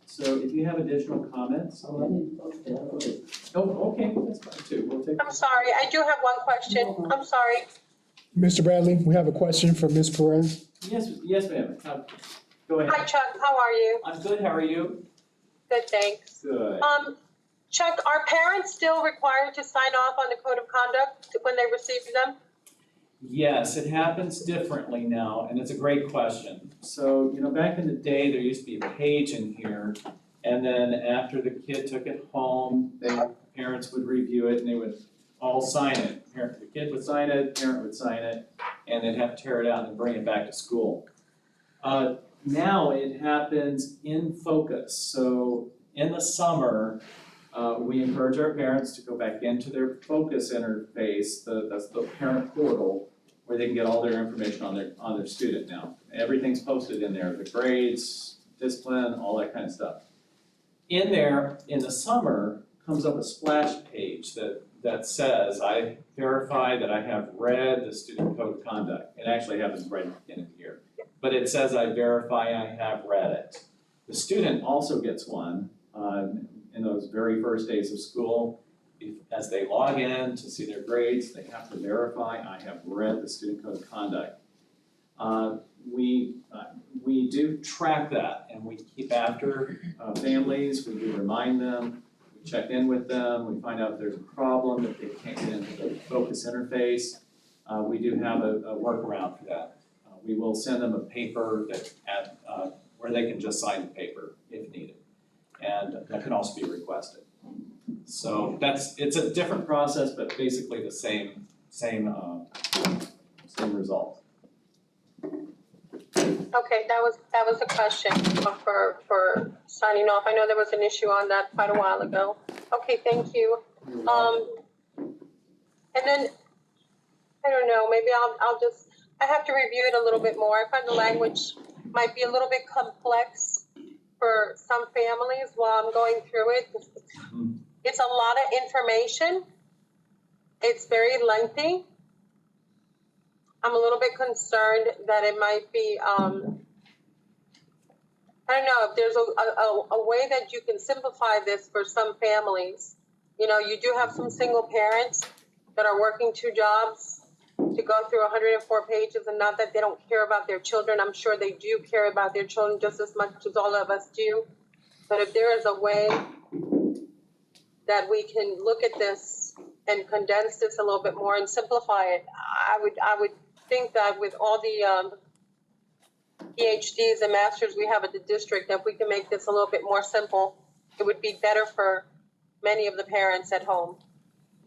So if you have additional comments, Oh, I didn't post it. oh, okay, that's fine too, we'll take. I'm sorry. I do have one question. I'm sorry. Mr. Bradley, we have a question for Ms. Perez. Yes, ma'am. Go ahead. Hi, Chuck. How are you? I'm good, how are you? Good, thanks. Good. Chuck, are parents still required to sign off on the code of conduct when they receive them? Yes, it happens differently now, and it's a great question. So, back in the day, there used to be a page in here, and then after the kid took it home, parents would review it and they would all sign it. The kid would sign it, parent would sign it, and they'd have to tear it out and bring it back to school. Now it happens in Focus. So in the summer, we encourage our parents to go back into their Focus interface, that's the parent portal, where they can get all their information on their student now. Everything's posted in there, the grades, discipline, all that kind of stuff. In there, in the summer, comes up a splash page that says, I verify that I have read the student code of conduct. It actually happens right at the beginning of the year. But it says I verify I have read it. The student also gets one in those very first days of school. As they log in to see their grades, they have to verify I have read the student code of conduct. We do track that and we keep after families, we do remind them, we check in with them, we find out if there's a problem, if they can't get into the Focus interface. We do have a workaround for that. We will send them a paper where they can just sign the paper if needed. And that can also be requested. So it's a different process, but basically the same result. Okay, that was a question for signing off. I know there was an issue on that quite a while ago. Okay, thank you. And then, I don't know, maybe I have to review it a little bit more. I find the language might be a little bit complex for families while I'm going through it. It's a lot of information. It's very lengthy. I'm a little bit concerned that it might be, I don't know, if there's a way that you can simplify this for some families. You know, you do have some single parents that are working 2 jobs to go through 104 pages, and not that they don't care about their children. I'm sure they do care about their children just as much as all of us do. But if there is a way that we can look at this and condense this a little bit more and simplify it, I would think that with all the PhDs and masters we have at the district, if we can make this a little bit more simple, it would be better for many of the parents at home.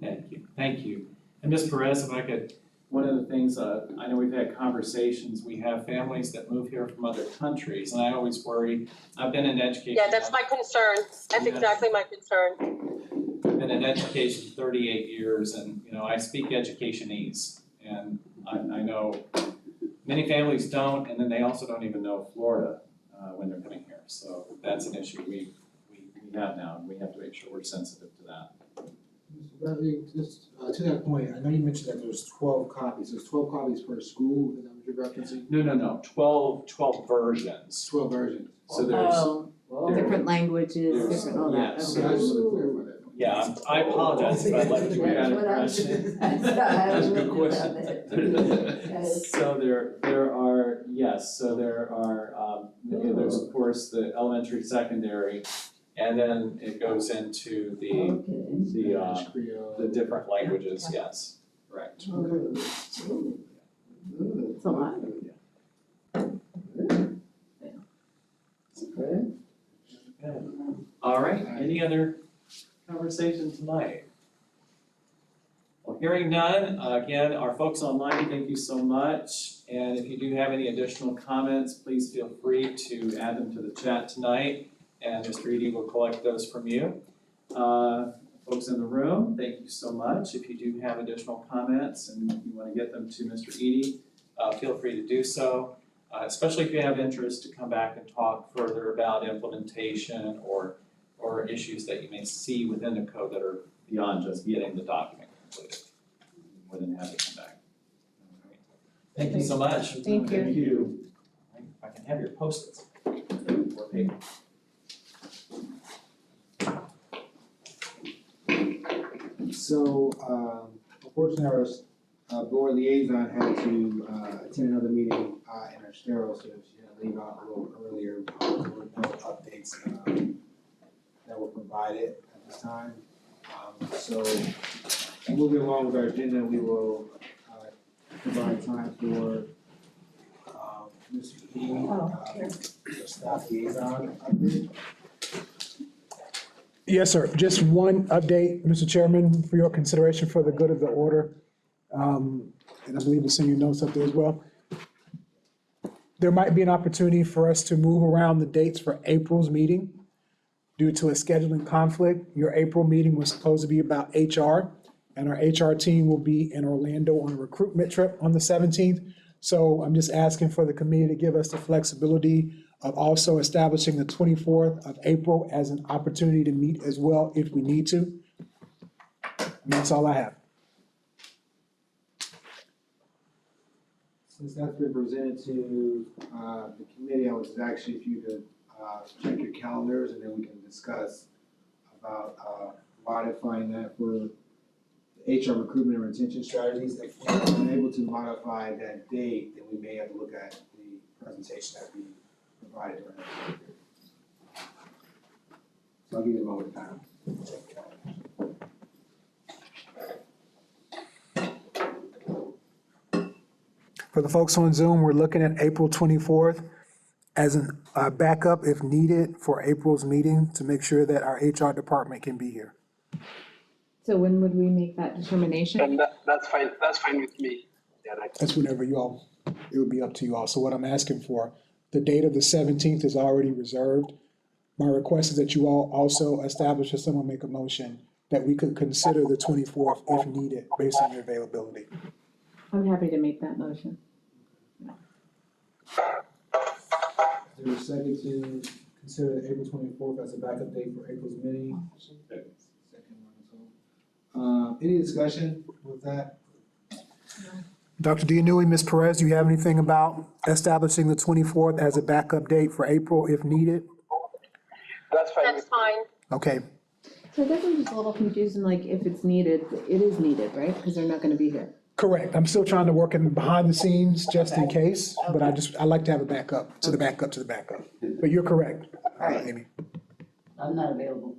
Thank you. And Ms. Perez, if I could, one of the things, I know we've had conversations, we have families that move here from other countries, and I always worry, I've been in education. Yeah, that's my concern. That's Yes. exactly my concern. I've been in education 38 years, and, you know, I speak educationese, and I know many families don't, and then they also don't even know Florida when they're coming here. So that's an issue we have now, and we have to make sure we're sensitive to that. Mr. Bradley, just to that point, I know you mentioned that there's 12 copies. There's 12 copies per school, is that what you're referencing? No, 12 versions. 12 versions. So there's, Different languages, different all that. yes, So I just want to clarify that. yeah, I apologize if I left you with that impression. That's a good question. So there are, yes, so there are, there's of course the elementary, secondary, and then it goes into the different languages, yes, correct. It's a lot. All right, any other conversation tonight? Well, hearing none, again, our folks online, thank you so much. And if you do have any additional comments, please feel free to add them to the chat tonight, and Mr. Eady will collect those from you. Folks in the room, thank you so much. If you do have additional comments and you want to get them to Mr. Eady, feel free to do so. Especially if you have interest to come back and talk further about implementation or issues that you may see within the code that are beyond just getting the document completed. More than happy to come back. All right. Thank you so much. Thank you. Thank you. If I can have your Post-its or paper. So, unfortunately, our board liaison had to attend another meeting in our sterile, so she had to leave out a little earlier. There were no updates that were provided at this time. So, moving along with our agenda, we will provide time for Mr. Eady, staff liaison update. Yes, sir. Just one update, Mr. Chairman, for your consideration for the good of the order. And I believe it's in your notes up there as well. There might be an opportunity for us to move around the dates for April's meeting due to a scheduling conflict. Your April meeting was supposed to be about HR, and our HR team will be in Orlando on a recruitment trip on the 17th. So I'm just asking for the committee to give us the flexibility of also establishing the 24th of April as an opportunity to meet as well if we need to. And that's all I have. Since that's been presented to the committee, I would just ask you if you could check your calendars, and then we can discuss about modifying that for the HR recruitment and retention strategies. If we're unable to modify that date, then we may have to look at the presentation that we provided during that period. So I'll give you a moment of time. Check your calendars. For the folks on Zoom, we're looking at April 24th as a backup if needed for April's meeting to make sure that our HR department can be here. So when would we make that determination? And that's fine with me. Yeah, That's whenever you all, it would be up to you all. So what I'm asking for, the date of the 17th is already reserved. My request is that you all also establish, or someone make a motion, that we could consider the 24th if needed, based on your availability. I'm happy to make that motion. Is there a second to consider the April 24th as a backup date for April's meeting. Second one, so. Any discussion with that? Dr. Dianui, Ms. Perez, do you have anything about establishing the 24th as a backup date for April if needed? That's fine. That's fine. Okay, So I guess I'm just a little confused in like, if it's needed, it is needed, right? Because they're not gonna be here. correct. I'm still trying to work in behind the scenes just in case, but I like to have a backup, to the backup, to the backup. But you're correct, Alright. Amy. I'm not available.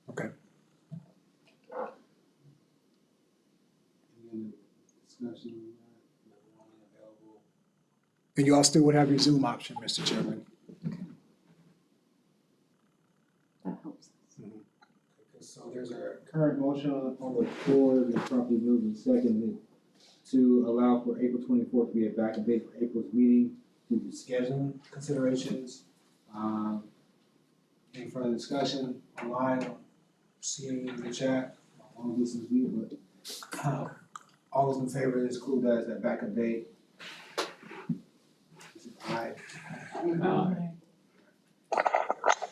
Okay. Any other discussion on that? No one available. And you all still would have your Zoom option, Mr. Chairman. That helps. So there's a current motion on the floor that's properly moved and seconded to allow for April 24th to be a backup date for April's meeting due to scheduling considerations. Any further discussion online, seeing in the chat, all this is you, but all those in favor of this include that as that backup date? Aye.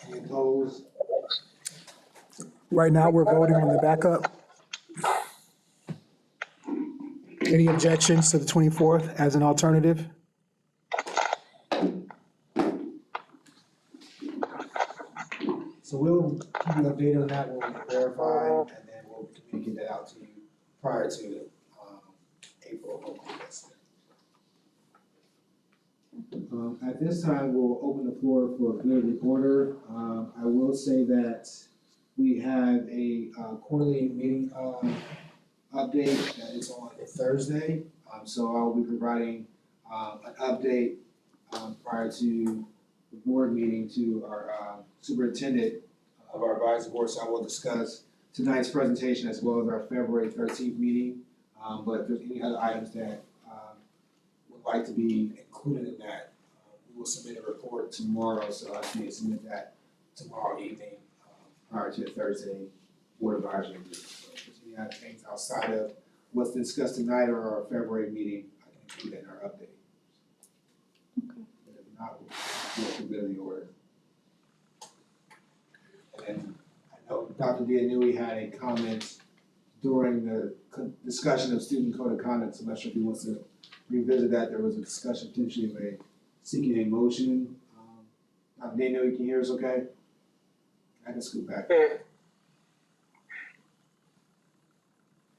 Any opposed? Right now, we're voting on the backup. Any objections to the 24th as an alternative? So we'll keep you updated on that when we verify, and then we'll communicate that out to you prior to, April, hopefully, yes. At this time, we'll open the floor for good of the order. I will say that we have a, quarterly meeting, update that is on Thursday. So I'll be providing, an update, prior to the board meeting to our, superintendent of our advisory board. So I will discuss tonight's presentation as well as our February 13th meeting. But if there's any other items that, would like to be included in that, we will submit a report tomorrow. So I can submit that tomorrow evening, prior to the Thursday board advisory meeting. So if there's any other things outside of what's discussed tonight or our February meeting, I can include that in our update. Okay. But if not, we'll for good of the order. And then I know Dr. Dianui had a comment during the discussion of student code of conduct, so I'm not sure if he wants to revisit that. There was a discussion potentially of seeking a motion. Dr. Dianui, can you hear us okay? I can scoot back.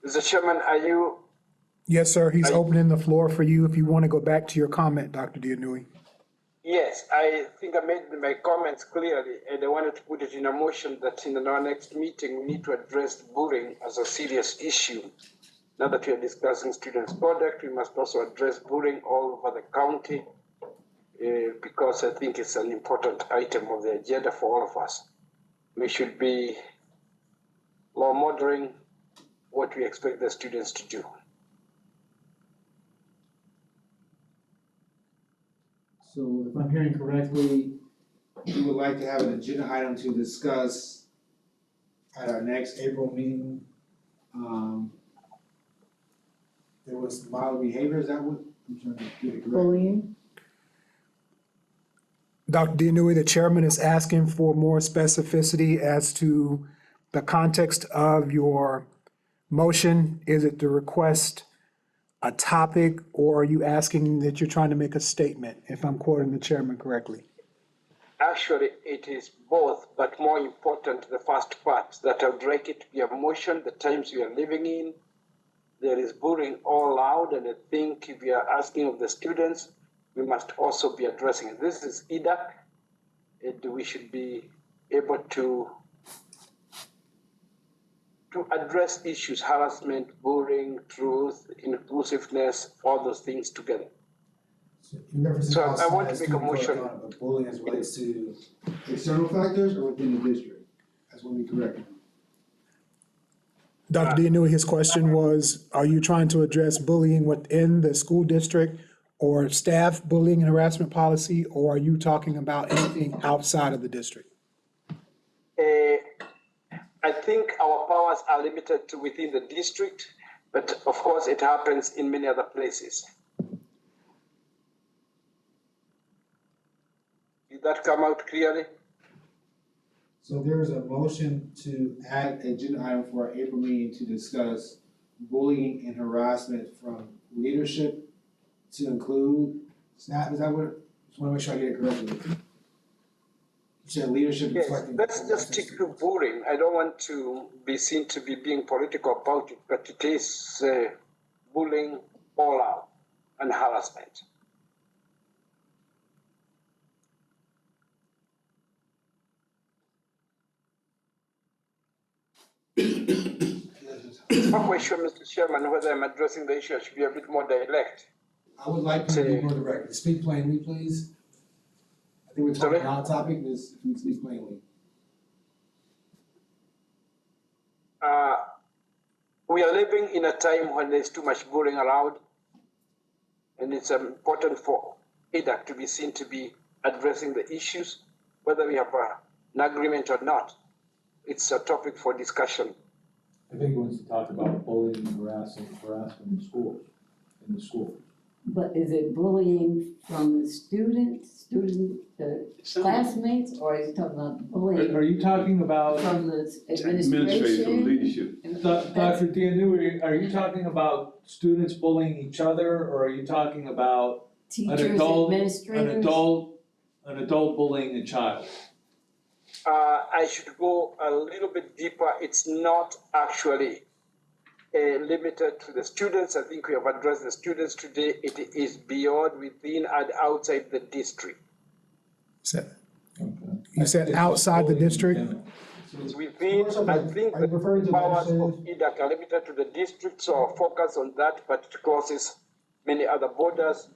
Mr. Chairman, are you, Yes, sir, he's opening the floor for you if you want to go back to your comment, Dr. Dianui. yes, I think I made my comments clearly, and I wanted to put it in a motion that in our next meeting, we need to address bullying as a serious issue. Now that we are discussing students' conduct, we must also address bullying all over the county, because I think it's an important item of the agenda for all of us. We should be law modeling what we expect the students to do. So if I'm hearing correctly, you would like to have an agenda item to discuss at our next April meeting. There was model behavior, is that what, I'm trying to get it correct? Bullying? Dr. Dianui, the chairman is asking for more specificity as to the context of your motion. Is it to request a topic, or are you asking that you're trying to make a statement, if I'm quoting the chairman correctly? Actually, it is both, but more important, the first part, that I would like it to be a motion, the times we are living in. There is bullying all out, and I think if we are asking of the students, we must also be addressing it. This is EDAC, and we should be able to address issues, harassment, bullying, truth, inclusiveness, all those things together. So you're referencing So I outside want to of make a student code of motion. conduct, but bullying as relates to external factors or within the district? That's what we correct. Dr. Dianui, his question was, are you trying to address bullying within the school district or staff bullying and harassment policy, or are you talking about anything outside of the district? I think our powers are limited to within the district, but of course it happens in many other places. Did that come out clearly? So there is a motion to add agenda item for our April meeting to discuss bullying and harassment from leadership to include staff, is that what, just wanna make sure I get it correctly. You said leadership Yes, reflecting. let's just stick to bullying. I don't want to be seen to be being political about it, but it is bullying all out and harassment. Not quite sure, Mr. Chairman, whether I'm addressing the issue. I should be a bit more direct. I would like to be more direct. Speak plainly, please. I think we're Sorry? talking on topic, this, if we speak plainly. We are living in a time when there's too much bullying around, and it's important for EDAC to be seen to be addressing the issues, whether we have an agreement or not. It's a topic for discussion. I think he wants to talk about bullying and harassment in schools, in the school. But is it bullying from the students, classmates, or is it talking about bullying Are you talking about from the Administration, administration? leadership. Dr. Dianui, are you talking about students bullying each other, or are you talking about Teachers, adult- administrators? an adult bullying a child? I should go a little bit deeper. It's not actually limited to the students. I think we have addressed the students today. It is beyond, within, and outside the district. You said outside the district? Within, I think Are you referring the to powers of legislative? EDAC are limited to the district, so our focus on that, but it crosses many other borders.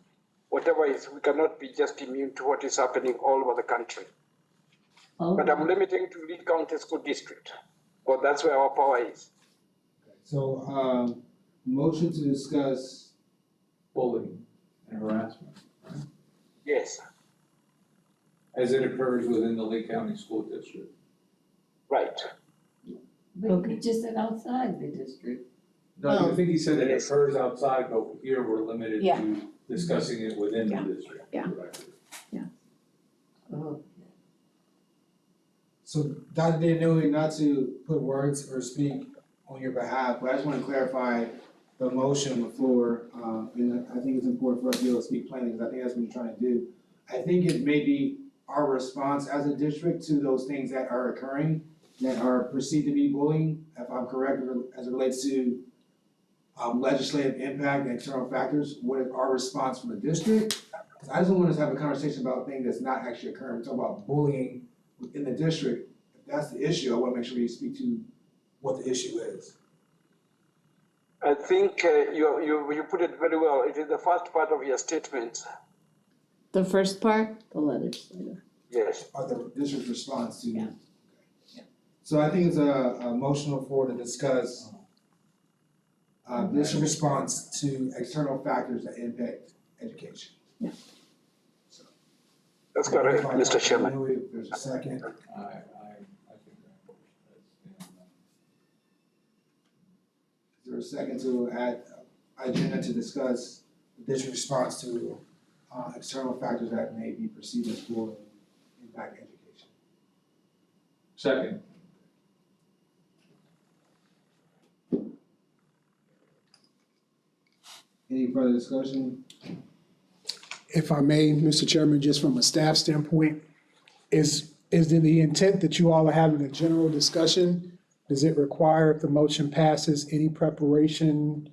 Whatever is, we cannot be just immune to what is happening all over the country. Oh, But I'm limiting to Lee County School District, because that's where our power is. So, motion to discuss, Bullying and harassment, Yes, as it occurs within the Lee County School District. right. but you just said outside the district. No, I think he said it occurs outside, but here we're limited Yeah. to discussing it within Yeah. the district. Yeah. Oh, so Dr. Dianui, not to put words or speak on your behalf, but I just wanna clarify the motion on the floor. And I think it's important for us to be able to speak plainly, because I think that's what you're trying to do. I think it may be our response as a district to those things that are occurring, that are perceived to be bullying, if I'm correct, as it relates to legislative impact and external factors, what is our response from the district? 'Cause I just don't want us to have a conversation about things that's not actually occurring, we're talking about bullying within the district. If that's the issue, I wanna make sure you speak to what the issue is. I think you put it very well. It is the first part of your statement. The first part, the legislator. Yes. Or the district's response to. Yeah. So I think it's a motion on the floor to discuss district response to external factors that impact education. That's correct, Mr. Chairman. If there's a second, I think that's. is there a second to add agenda to discuss the district response to external factors that may be perceived as bullying impact education? Second. Any further discussion? If I may, Mr. Chairman, just from a staff standpoint, is it the intent that you all are having a general discussion? Does it require, if the motion passes, any preparation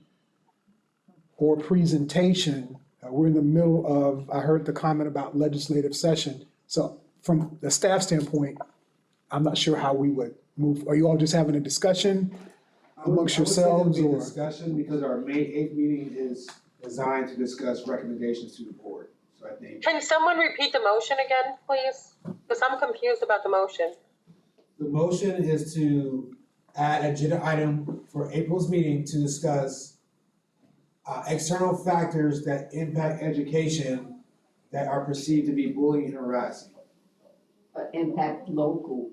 or presentation? We're in the middle of, I heard the comment about legislative session. So from the staff standpoint, I'm not sure how we would move. Are you all just having a discussion amongst yourselves, I would or? say there'll be a discussion, because our May 8th meeting is designed to discuss recommendations to the board. So I think Can someone repeat the motion again, please? Because I'm confused about the motion. the motion is to add agenda item for April's meeting to discuss external factors that impact education that are perceived to be bullying and harassing. Impact local.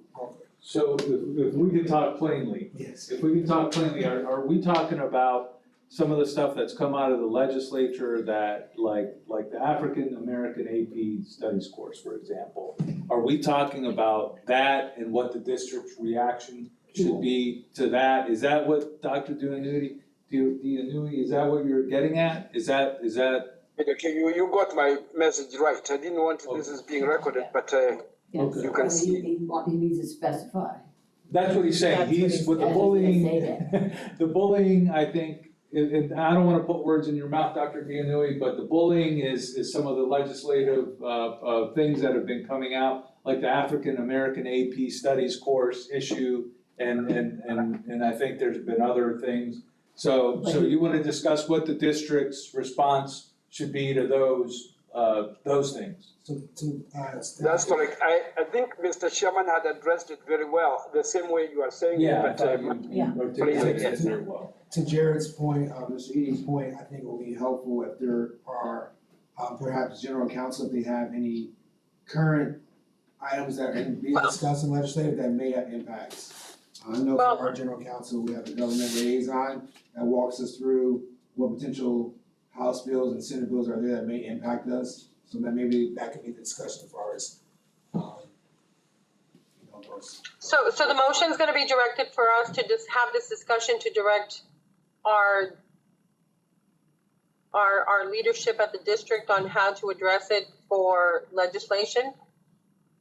So if we could talk plainly, Yes. if we can talk plainly, are we talking about some of the stuff that's come out of the legislature that, like the African American AP Studies course, for example? are we talking about that and what the district's reaction should be to that? Is that what Dr. Dianui, is that what you're getting at? Is that? Okay, you got my message right. I didn't want this is being recorded, but Yes, You can see- he needs to specify. That's what he's saying, That's what he's with the Say bullying, that. the bullying, I think, and I don't wanna put words in your mouth, Dr. Dianui, but the bullying is some of the legislative, things that have been coming out, like the African American AP Studies course issue, and I think there's been other things. So you wanna discuss what the district's response should be to those things? that's correct. I think Mr. Sherman had addressed it very well, the same way you are saying it, Yeah, I but thought you articulated it very well. To Jared's point, Mr. Eady's point, I think it will be helpful if there are, perhaps general counsel, if they have any current items that are being discussed in legislative that may have impacts. I know for our general counsel, we have a government liaison that walks us through what potential House bills and Senate bills are there that may impact us. So that maybe that could be the discussion as far as, those. So the motion's gonna be directed for us to just have this discussion to direct our leadership at the district on how to address it for legislation?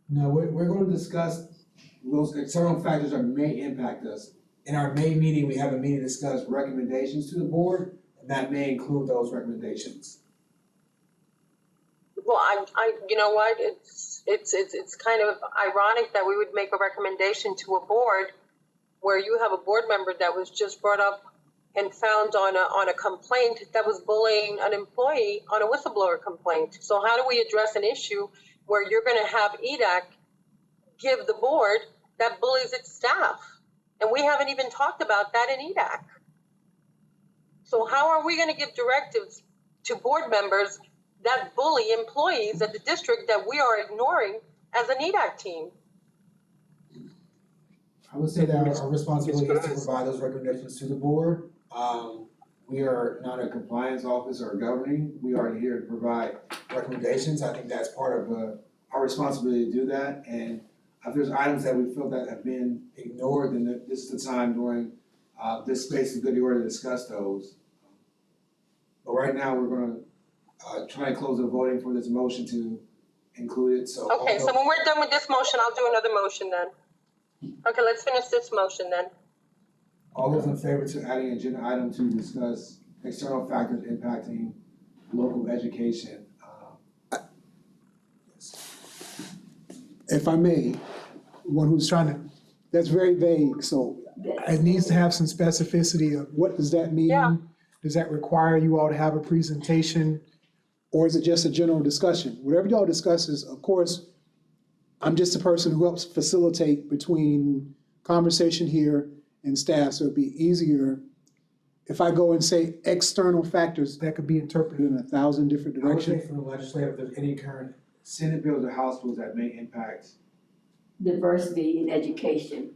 No, we're gonna discuss those external factors that may impact us. In our May meeting, we have a meeting to discuss recommendations to the board, and that may include those recommendations. Well, you know what, it's kind of ironic that we would make a recommendation to a board where you have a board member that was just brought up and found on a complaint that was bullying an employee on a whistleblower complaint. So how do we address an issue where you're gonna have EDAC give the board that bullies its staff? And we haven't even talked about that in EDAC. So how are we gonna give directives to board members that bully employees at the district that we are ignoring as an EDAC team? I would say that our responsibility is to provide those recommendations to the board. We are not a compliance office or governing, we are here to provide recommendations. I think that's part of our responsibility to do that. And if there's items that we feel that have been ignored, then this is the time during this space of good order to discuss those. But right now, we're gonna try and close the voting for this motion to include it, so. Okay, so when we're done with this motion, I'll do another motion then. Okay, let's finish this motion then. All those in favor to adding agenda item to discuss external factors impacting local education. If I may, one who's trying to, that's very vague, so it needs to have some specificity of what does that mean? Yeah. Does that require you all to have a presentation? Or is it just a general discussion? Whatever y'all discuss is, of course, I'm just a person who helps facilitate between conversation here and staff, so it'd be easier if I go and say external factors that could be interpreted in 1,000 different I would directions. say from the legislature, if there's any current Senate bills or House bills that may impact. Diversity in education.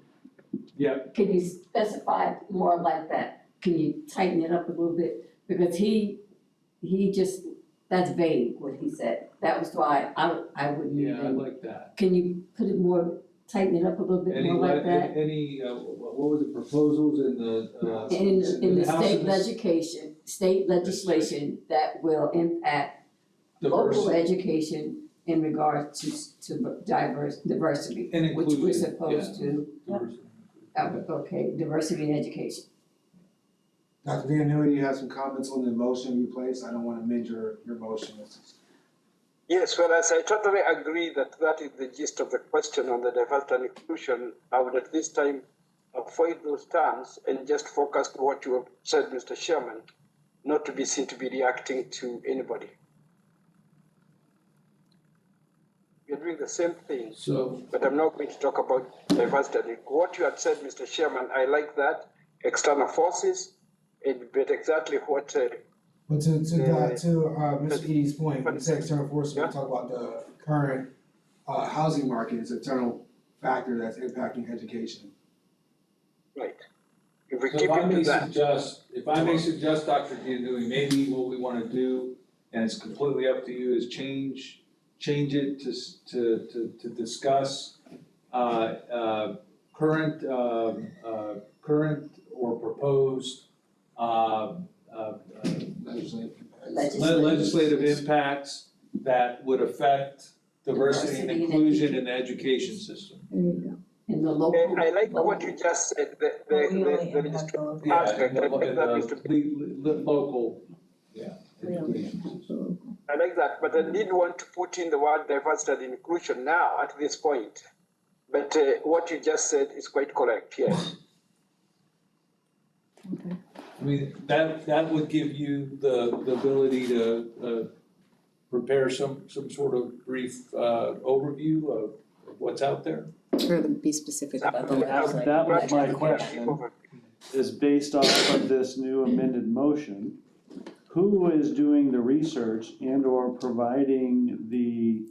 Yeah. Can you specify more like that? Can you tighten it up a little bit? Because he just, that's vague what he said. That was why I wouldn't Yeah, I even, like that. can you put it more, tighten it up a little bit more like that? What were the proposals in the, In the House state and the- state legislation that will impact local education in regards to diversity, And which we're inclusion, supposed to, okay, diversity in education. Dr. Dianui, you have some comments on the motion you placed? I don't want to amend your motion. Yes, well, as I totally agree that that is the gist of the question on the diversity and inclusion, I would at this time avoid those terms and just focus on what you have said, Mr. Chairman, not to be seen to be reacting to anybody. You're doing the same thing, So, but I'm not going to talk about diversity. What you had said, Mr. Chairman, I like that, external forces, but exactly what But to Mr. Eady's point, when you say external forces, we talk about the current housing market as an external factor that's impacting education. right. If we so keep if I it may to that. suggest, Dr. Dianui, maybe what we wanna do, and it's completely up to you, is change change it to discuss, current or proposed, legislative impacts that would affect diversity and Diversity and inclusion in the education system. There you go. In the local. I like what you just said, the legislative aspect, I like that, Mr. The local, education system. I like that, but I did want to put in the word diversity and inclusion now at this point. But what you just said is quite correct, yes. Okay. I mean, that would give you the ability to prepare some sort of brief overview of what's out there. Or be specific about the legislative. That was my question, is based off of this new amended motion, who is doing the research and or providing the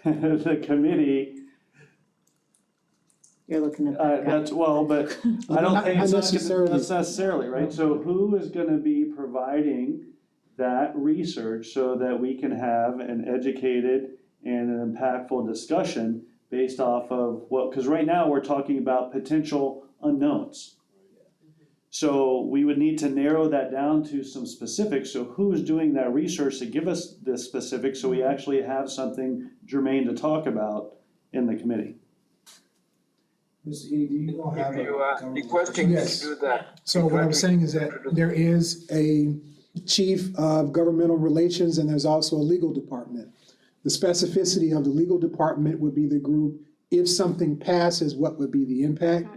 the committee? You're looking at that guy. That's, well, but I don't Not think it's necessarily. that's necessarily, right? So who is gonna be providing that research so that we can have an educated and an impactful discussion based off of what, because right now we're talking about potential unknowns. So we would need to narrow that down to some specifics. So who's doing that research to give us the specifics so we actually have something germane to talk about in the committee? Mr. Edie, do you all have If you are requesting me to do that. So what I'm saying is that there is a chief of governmental relations and there's also a legal department. The specificity of the legal department would be the group, if something passes, what would be the impact?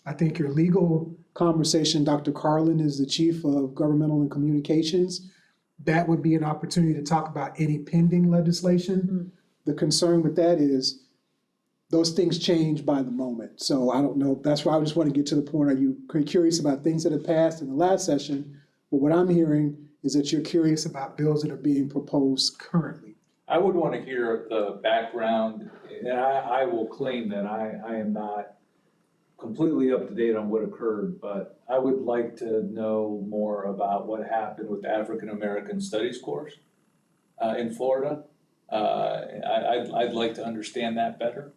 I think your legal conversation, Dr. Carlin is the chief of governmental and communications. That would be an opportunity to talk about any pending legislation. The concern with that is those things change by the moment. So I don't know, that's why I just want to get to the point, are you curious about things that have passed in the last session? But what I'm hearing is that you're curious about bills that are being proposed currently. I would want to hear the background, and I will claim that I am not completely up to date on what occurred, but I would like to know more about what happened with the African American Studies course in Florida. I'd like to understand that better.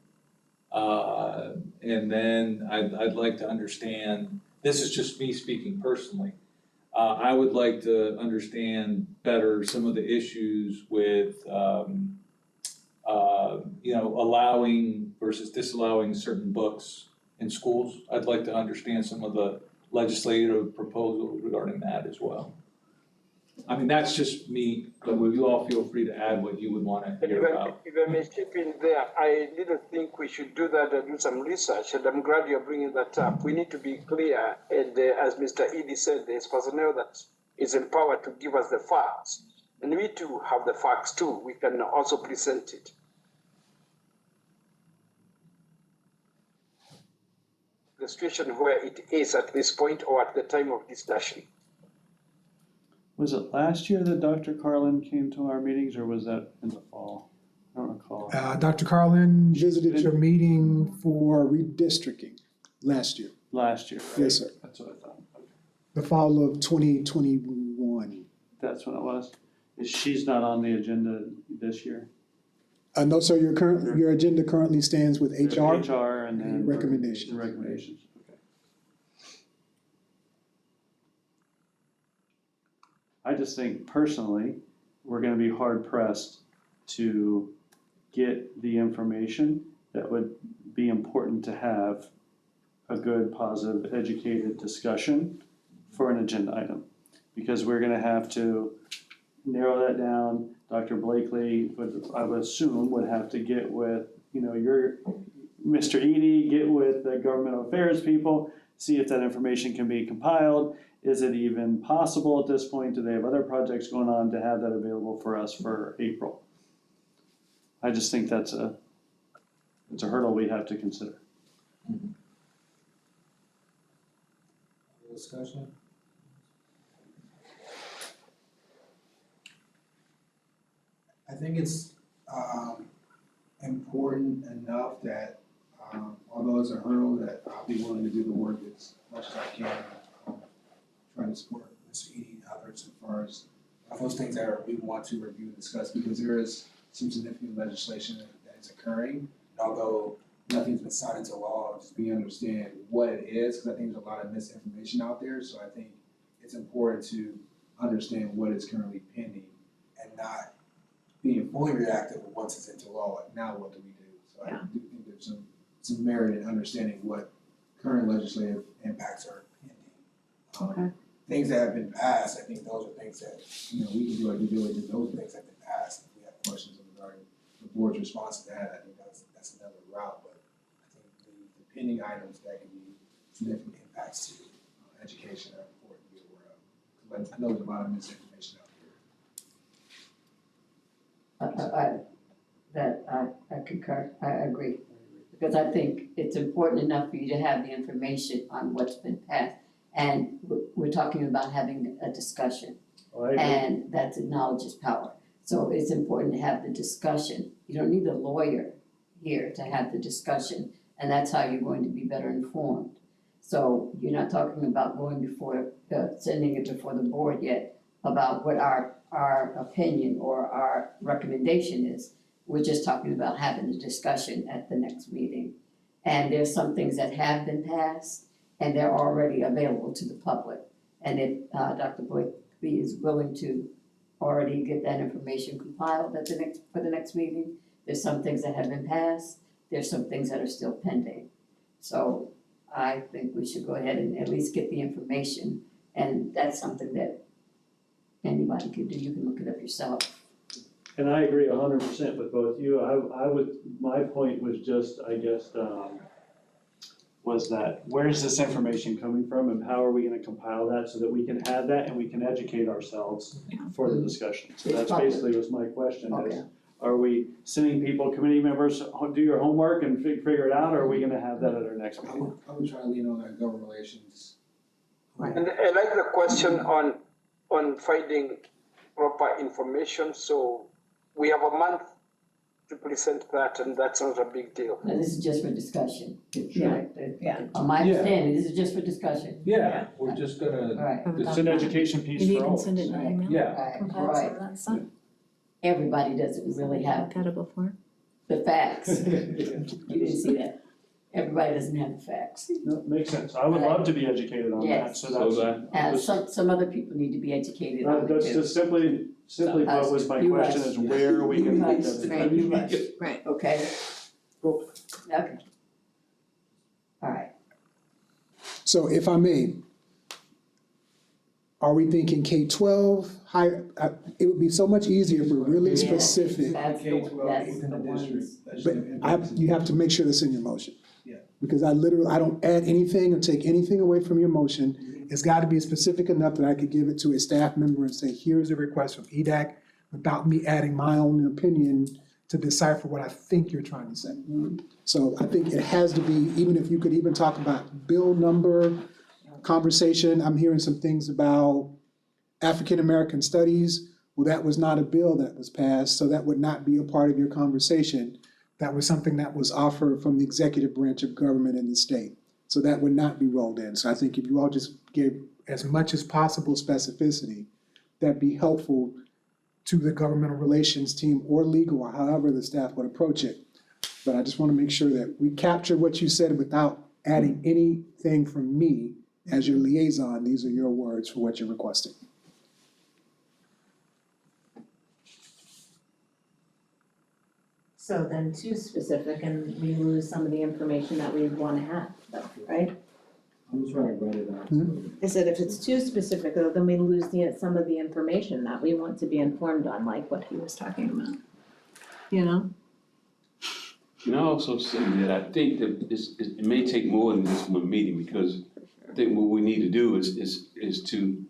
And then I'd like to understand, this is just me speaking personally, I would like to understand better some of the issues with, allowing versus disallowing certain books in schools. I'd like to understand some of the legislative proposals regarding that as well. I mean, that's just me, but you all feel free to add what you would want to hear about. If I may chip in there, I didn't think we should do that and do some research, and I'm glad you're bringing that up. We need to be clear, and as Mr. Edie said, there's personnel that is empowered to give us the facts. And we too have the facts too, we can also present it. The situation where it is at this point or at the time of discussion. Was it last year that Dr. Carlin came to our meetings, or was that in the fall? I don't recall. Dr. Carlin visited your meeting for redistricting last year. Last year, right? Yes, sir. That's what I thought. Okay. The fall of 2021. That's what it was. She's not on the agenda this year. No, sir, your agenda currently stands with HR. HR and then. Recommendations. Recommendations, okay. I just think personally, we're gonna be hard pressed to get the information that would be important to have a good, positive, educated discussion for an agenda item. Because we're gonna have to narrow that down. Dr. Blakely I would assume, would have to get with, your Mr. Edie, get with the governmental affairs people, see if that information can be compiled. Is it even possible at this point? Do they have other projects going on to have that available for us for April? I just think it's a hurdle we have to consider. Discussion? I think it's important enough that although it's a hurdle, that I'll be willing to do the work as much as I can, try to support Mr. Edie and others as far as those things that we want to review and discuss, because there is some significant legislation that is occurring. And although nothing's been signed into law, just we understand what it is, because I think there's a lot of misinformation out there. So I think it's important to understand what is currently pending and not being fully reactive once it's into law. Like, now what do we do? So I do think there's some merit in understanding what current legislative impacts are pending. Things that have been passed, I think those are things that, we can do our due diligence. Those are things that have been passed. If we have questions regarding the board's response to that, I think that's another route. But I think the pending items that can be significant impacts to education are important to be aware of. 'Cause I know there's a lot of misinformation out there. I concur, I agree. Because I think it's important enough for you to have the information on what's been passed. And we're talking about having a discussion. And that's knowledge is power. So it's important to have the discussion. You don't need a lawyer here to have the discussion, and that's how you're going to be better informed. So you're not talking about going before, sending it before the board yet about what our opinion or our recommendation is. We're just talking about having the discussion at the next meeting. And there's some things that have been passed, and they're already available to the public. And if Dr. Blakely is willing to already get that information compiled for the next meeting, there's some things that have been passed, there's some things that are still pending. So I think we should go ahead and at least get the information, and that's something that anybody can do. You can look it up yourself. And I agree 100% with both you. My point was just, I guess, was that where's this information coming from and how are we gonna compile that so that we can have that and we can educate ourselves for the discussion? So that's basically was my question is, are we sending people, committee members, do your homework and figure it out, or are we gonna have that at our next meeting? I would try to lean on that government relations. And I like the question on finding proper information, so we have a month to present that, and that's not a big deal. And this is just for discussion. Yeah. On my understanding, this is just for discussion. Yeah, we're just gonna, Right, It's an education piece Maybe you for can all. send it in an email. yeah. right, Compile right. some of that stuff. Everybody doesn't really have Looked at it before. the facts. You didn't see that. Everybody doesn't have the facts. No, makes sense. I would love to be educated on that, Yes. so So that's. that, Some other people need to be educated on it That's too. just simply what was my You question must. is where we You can put must, that. Fran, you must, Right. okay? Cool. Okay. All right. So if I may, are we thinking K-12, higher, it would be so much easier if we're really Yeah, specific. That's the But ones. you have to make sure that's in your motion. Yeah. Because I don't add anything or take anything away from your motion. It's gotta be specific enough that I could give it to a staff member and say, here's a request from EDAC, without me adding my own opinion to decipher what I think you're trying to say. So I think it has to be, even if you could even talk about bill number, conversation, I'm hearing some things about African-American studies. Well, that was not a bill that was passed, so that would not be a part of your conversation. That was something that was offered from the executive branch of government in the state. So that would not be rolled in. So I think if you all just give as much as possible specificity, that'd be helpful to the governmental relations team or legal, or however the staff would approach it. But I just want to make sure that we capture what you said without adding anything from me as your liaison. These are your words for what you're requesting. So then too specific and we lose some of the information that we wanna have, though, right? I'm trying to write it out. I said if it's too specific, though, then we lose some of the information that we want to be informed on, like what he was talking about. You know? and I also say that I think that it may take more than just one meeting, because I think what we need to do is to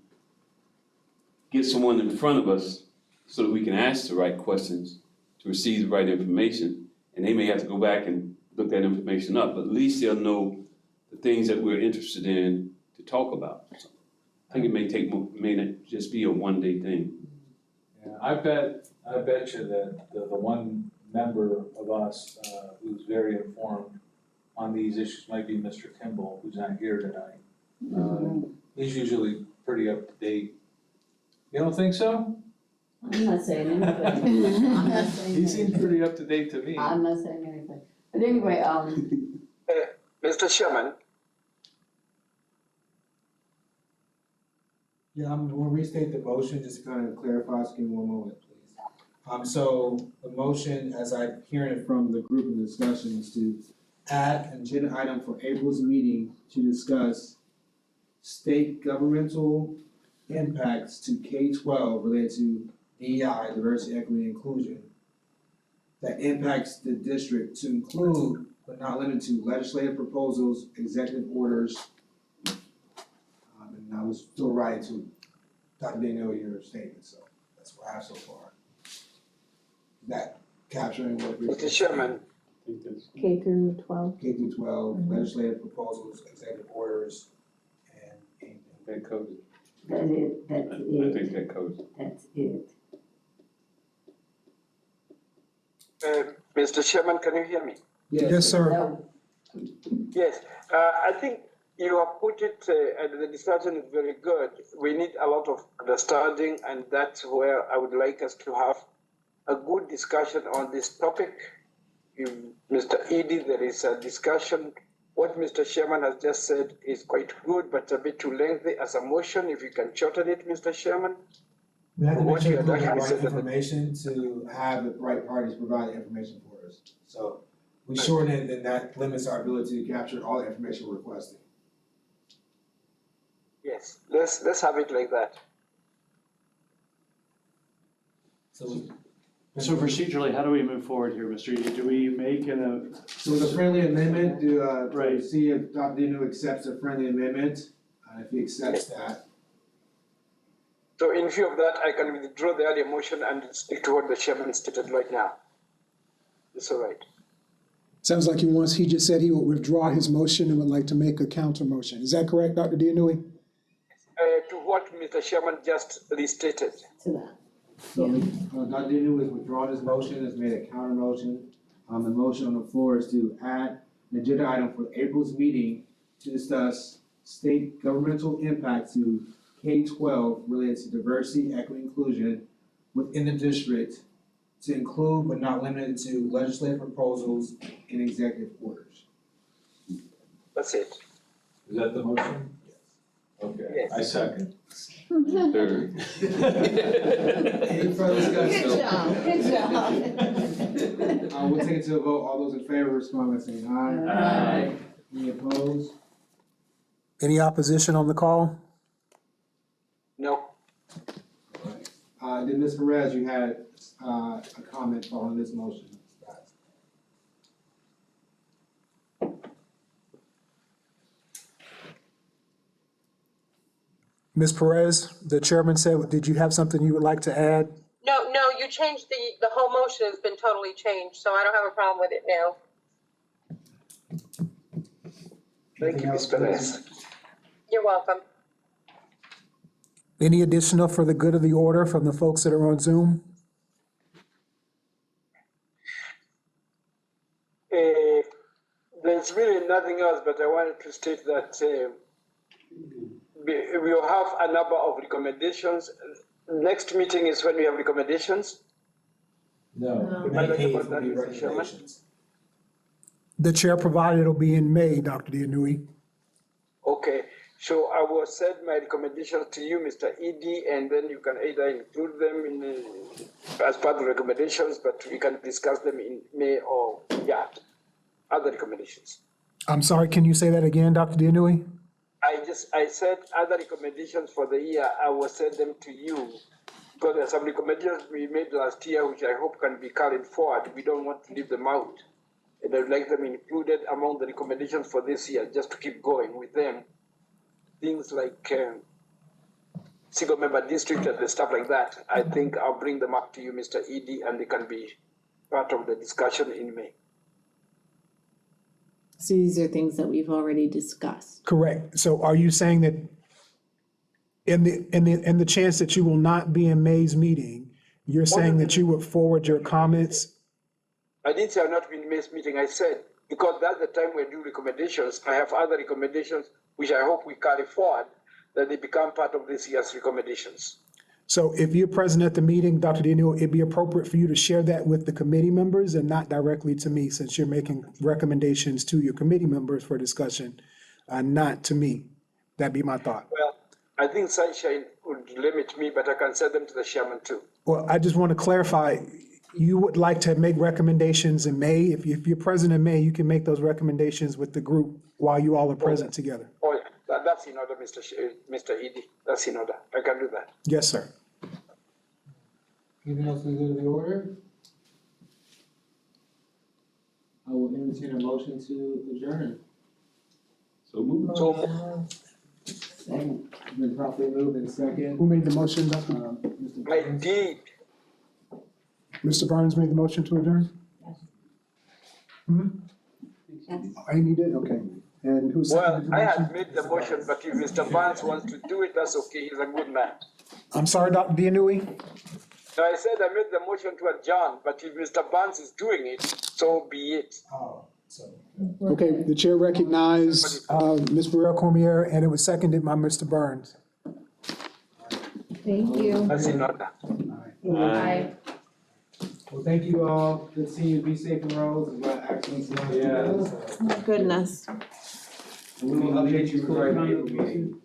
get someone in front of us so that we can ask the right questions, to receive the right information, and they may have to go back and look that information up, but at least they'll know the things that we're interested in to talk about. So I think it may not just be a one-day thing. Yeah, I bet you that the one member of us who's very informed on these issues might be Mr. Kimball, who's not here tonight. He's usually pretty up to date. You don't think so? I'm not saying anything. I'm not saying He seems anything. pretty up to date to me. I'm not saying anything. But anyway, Mr. Chairman, Yeah, I'm gonna restate the motion, just to kind of clarify, just give me one moment, please. So the motion, as I'm hearing it from the group in discussion, is to add an agenda item for April's meeting to discuss state governmental impacts to K-12 related to DEI, diversity, equity, and inclusion, that impacts the district to include, but not limited to, legislative proposals, executive orders. And I was still writing to Dr. Daniel your statement, so that's what I have so far. That capturing what we're. Mr. Chairman, K through 12. K through 12, legislative proposals, executive orders, and That covers it. that's I it, think that covers it. that's it. Mr. Chairman, can you hear me? Yes, sir. No, Yes, I think you have put it, and the discussion is very good. We need a lot of understanding, and that's where I would like us to have a good discussion on this topic. Mr. Edie, there is a discussion. What Mr. Chairman has just said is quite good, but a bit too lengthy as a motion. If you can shorten it, Mr. Chairman. we have to make What sure you we had have the actually right said that- information to have the right parties provide the information for us. So we shorten it, then that limits our ability to capture all the information we're requesting. Yes, let's have it like that. So procedurally, how do we move forward here, Mr. Eady? Do we make So with a friendly amendment, to Right. see if Dr. Dinu accepts a friendly amendment, if he accepts that. So in view of that, I can withdraw the earlier motion and stick to what the chairman stated right now. It's all right. Sounds like he just said he would withdraw his motion and would like to make a counter motion. Is that correct, Dr. Dianui? To what Mr. Chairman just restated. to that. So, Dr. Dinu has withdrawn his motion, has made a counter motion. The motion on the floor is to add an agenda item for April's meeting to discuss state governmental impact to K-12 related to diversity, equity, inclusion within the district, to include but not limited to legislative proposals and executive orders. That's it. Is that the motion? Okay, Yes. I second. Third. Any further discussion? Good job. We'll take it to a vote. All those in favor respond by saying aye. Aye. Any opposed? Any opposition on the call? No. Then Ms. Perez, you had a comment following this motion. Ms. Perez, the chairman said, did you have something you would like to add? No, you changed the whole motion has been totally changed, so I don't have a problem with it now. Thank you, Ms. Perez. You're welcome. Any additional for the good of the order from the folks that are on Zoom? There's really nothing else, but I wanted to state that we will have a number of recommendations. Next meeting is when we have recommendations. No. May May 8th about will that, be Mr. Chairman? recommendations. The chair provided it'll be in May, Dr. Dianui. Okay, so I will send my recommendations to you, Mr. Edie, and then you can either include them in as part of the recommendations, but we can discuss them in May or, other recommendations. I'm sorry, can you say that again, Dr. Dianui? I said other recommendations for the year, I will send them to you. Because there are some recommendations we made last year, which I hope can be carried forward. We don't want to leave them out. And I'd like them included among the recommendations for this year, just to keep going with them. Things like single member district and stuff like that. I think I'll bring them up to you, Mr. Edie, and they can be part of the discussion in May. So these are things that we've already discussed. Correct. So are you saying that in the chance that you will not be in May's meeting, you're saying that you would forward your comments? I didn't say I'll not be in May's meeting. I said, because that's the time we do recommendations, I have other recommendations which I hope we carry forward, that they become part of this year's recommendations. So if you're present at the meeting, Dr. Daniel, it'd be appropriate for you to share that with the committee members and not directly to me, since you're making recommendations to your committee members for discussion, not to me. That'd be my thought. Well, I think Sunshine would limit me, but I can send them to the chairman too. Well, I just want to clarify, you would like to make recommendations in May? If you're present in May, you can make those recommendations with the group while you all are present together. Oh, yeah, that's in order, Mr. Edie, that's in order, I can do that. Yes, sir. Anything else we go to the order? I will entertain a motion to adjourn. So move on. So, Been properly moved in second. Who made the motion, Dr.? Mr. I Burns. did, Mr. Barnes made the motion to adjourn? Amy did, okay. And who well, seconded the I motion? had made the motion, but if Mr. Barnes wants to do it, that's okay, he's a good man. I'm sorry, Dr. Dianui? No, I said I made the motion to adjourn, but if Mr. Barnes is doing it, so be it. Okay, the chair recognized, Ms. Burrell Cormier, and it was seconded by Mr. Burns. Thank you. That's in order. Bye. Well, thank you all. Good seeing you. Be safe in the roads. We've got accidents. Yeah. Oh, goodness. And we will update you regarding the April meeting.